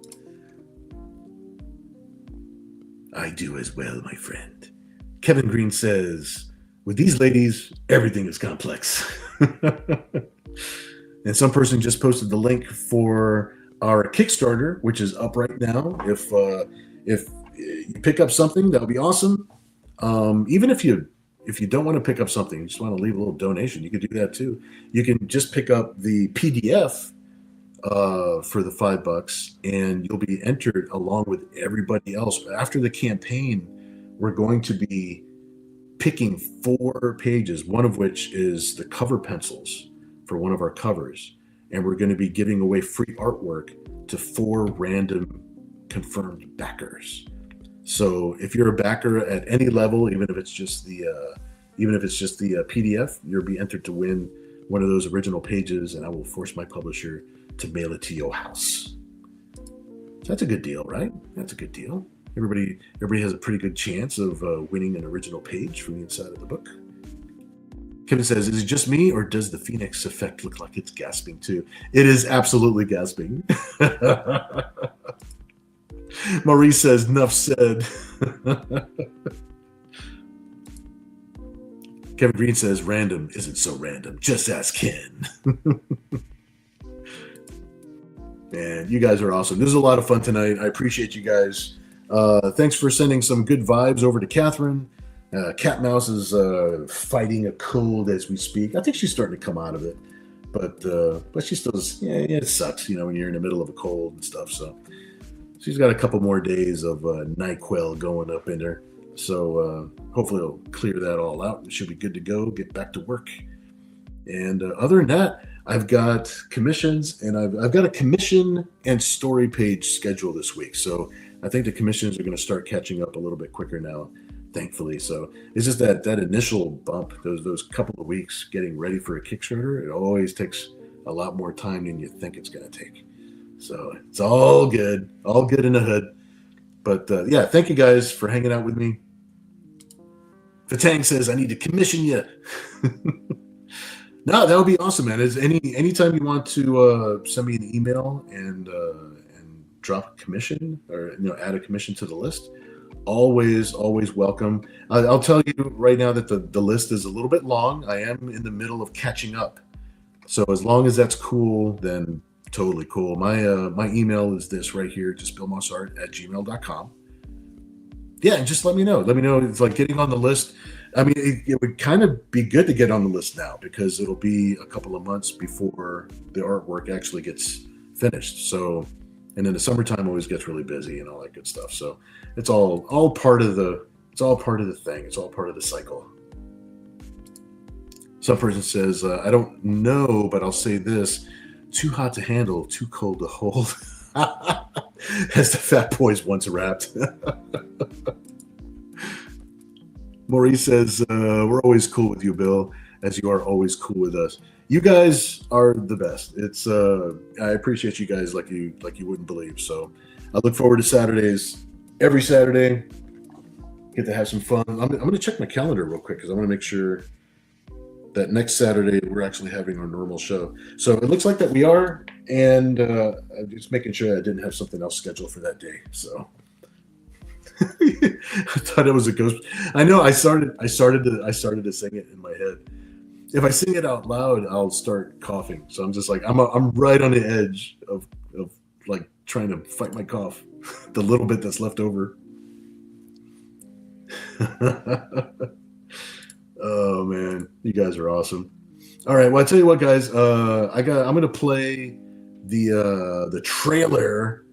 I do as well, my friend. Kevin Green says, with these ladies, everything is complex. And some person just posted the link for our Kickstarter, which is up right now. If you pick up something, that'll be awesome. Even if you don't want to pick up something, you just want to leave a little donation, you could do that too. You can just pick up the PDF for the $5, and you'll be entered along with everybody else. After the campaign, we're going to be picking 4 pages, one of which is the cover pencils for one of our covers, and we're going to be giving away free artwork to 4 random confirmed backers. So if you're a backer at any level, even if it's just the PDF, you'll be entered to win one of those original pages, and I will force my publisher to mail it to your house. So that's a good deal, right? That's a good deal. Everybody has a pretty good chance of winning an original page from the inside of the book. Kevin says, is it just me, or does the Phoenix effect look like it's gasping too? It is absolutely gasping. Maurice says, enough said. Kevin Green says, random isn't so random. Just ask Ken. Man, you guys are awesome. This is a lot of fun tonight. I appreciate you guys. Thanks for sending some good vibes over to Catherine. Cat Mouse is fighting a cold as we speak. I think she's starting to come out of it, but she still is. Yeah, it sucks, when you're in the middle of a cold and stuff. So she's got a couple more days of NyQuil going up in her. So hopefully it'll clear that all out. It should be good to go. Get back to work. And other than that, I've got commissions, and I've got a commission and story page schedule this week. So I think the commissions are going to start catching up a little bit quicker now, thankfully. So it's just that initial bump, those couple of weeks getting ready for a Kickstarter, it always takes a lot more time than you think it's going to take. So it's all good in the hood. But yeah, thank you guys for hanging out with me. Fatang says, I need to commission you. No, that would be awesome, man. Anytime you want to send me an email and drop a commission, or add a commission to the list, always welcome. I'll tell you right now that the list is a little bit long. I am in the middle of catching up, so as long as that's cool, then totally cool. My email is this right here, just billmossart@gmail.com. Yeah, and just let me know. It's like getting on the list. I mean, it would kind of be good to get on the list now, because it'll be a couple of months before the artwork actually gets finished. So, and then the summertime always gets really busy and all that good stuff. So it's all part of the thing. It's all part of the cycle. Some person says, I don't know, but I'll say this: too hot to handle, too cold to hold. As the Fat Boys once rapped. Maurice says, we're always cool with you, Bill, as you are always cool with us. You guys are the best. It's I appreciate you guys like you wouldn't believe. So I look forward to Saturdays. Every Saturday, get to have some fun. I'm going to check my calendar real quick, because I want to make sure that next Saturday we're actually having our normal show. So it looks like that we are, and I'm just making sure I didn't have something else scheduled for that day. So I thought it was a ghost. I know I started to sing it in my head. If I sing it out loud, I'll start coughing. So I'm just like I'm right on the edge of like trying to fight my cough, the little bit that's left over. Oh man, you guys are awesome. All right, well I tell you what, guys, I'm gonna play the trailer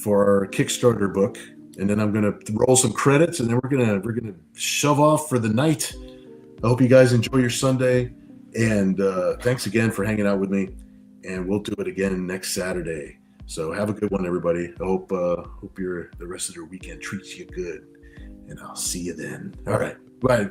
for our Kickstarter book, and then I'm gonna roll some credits, and then we're gonna shove off for the night. I hope you guys enjoy your Sunday, and thanks again for hanging out with me. And we'll do it again next Saturday. So have a good one, everybody. I hope the rest of your weekend treats you good, and I'll see you then. All right, bye.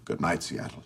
Good night, Seattle.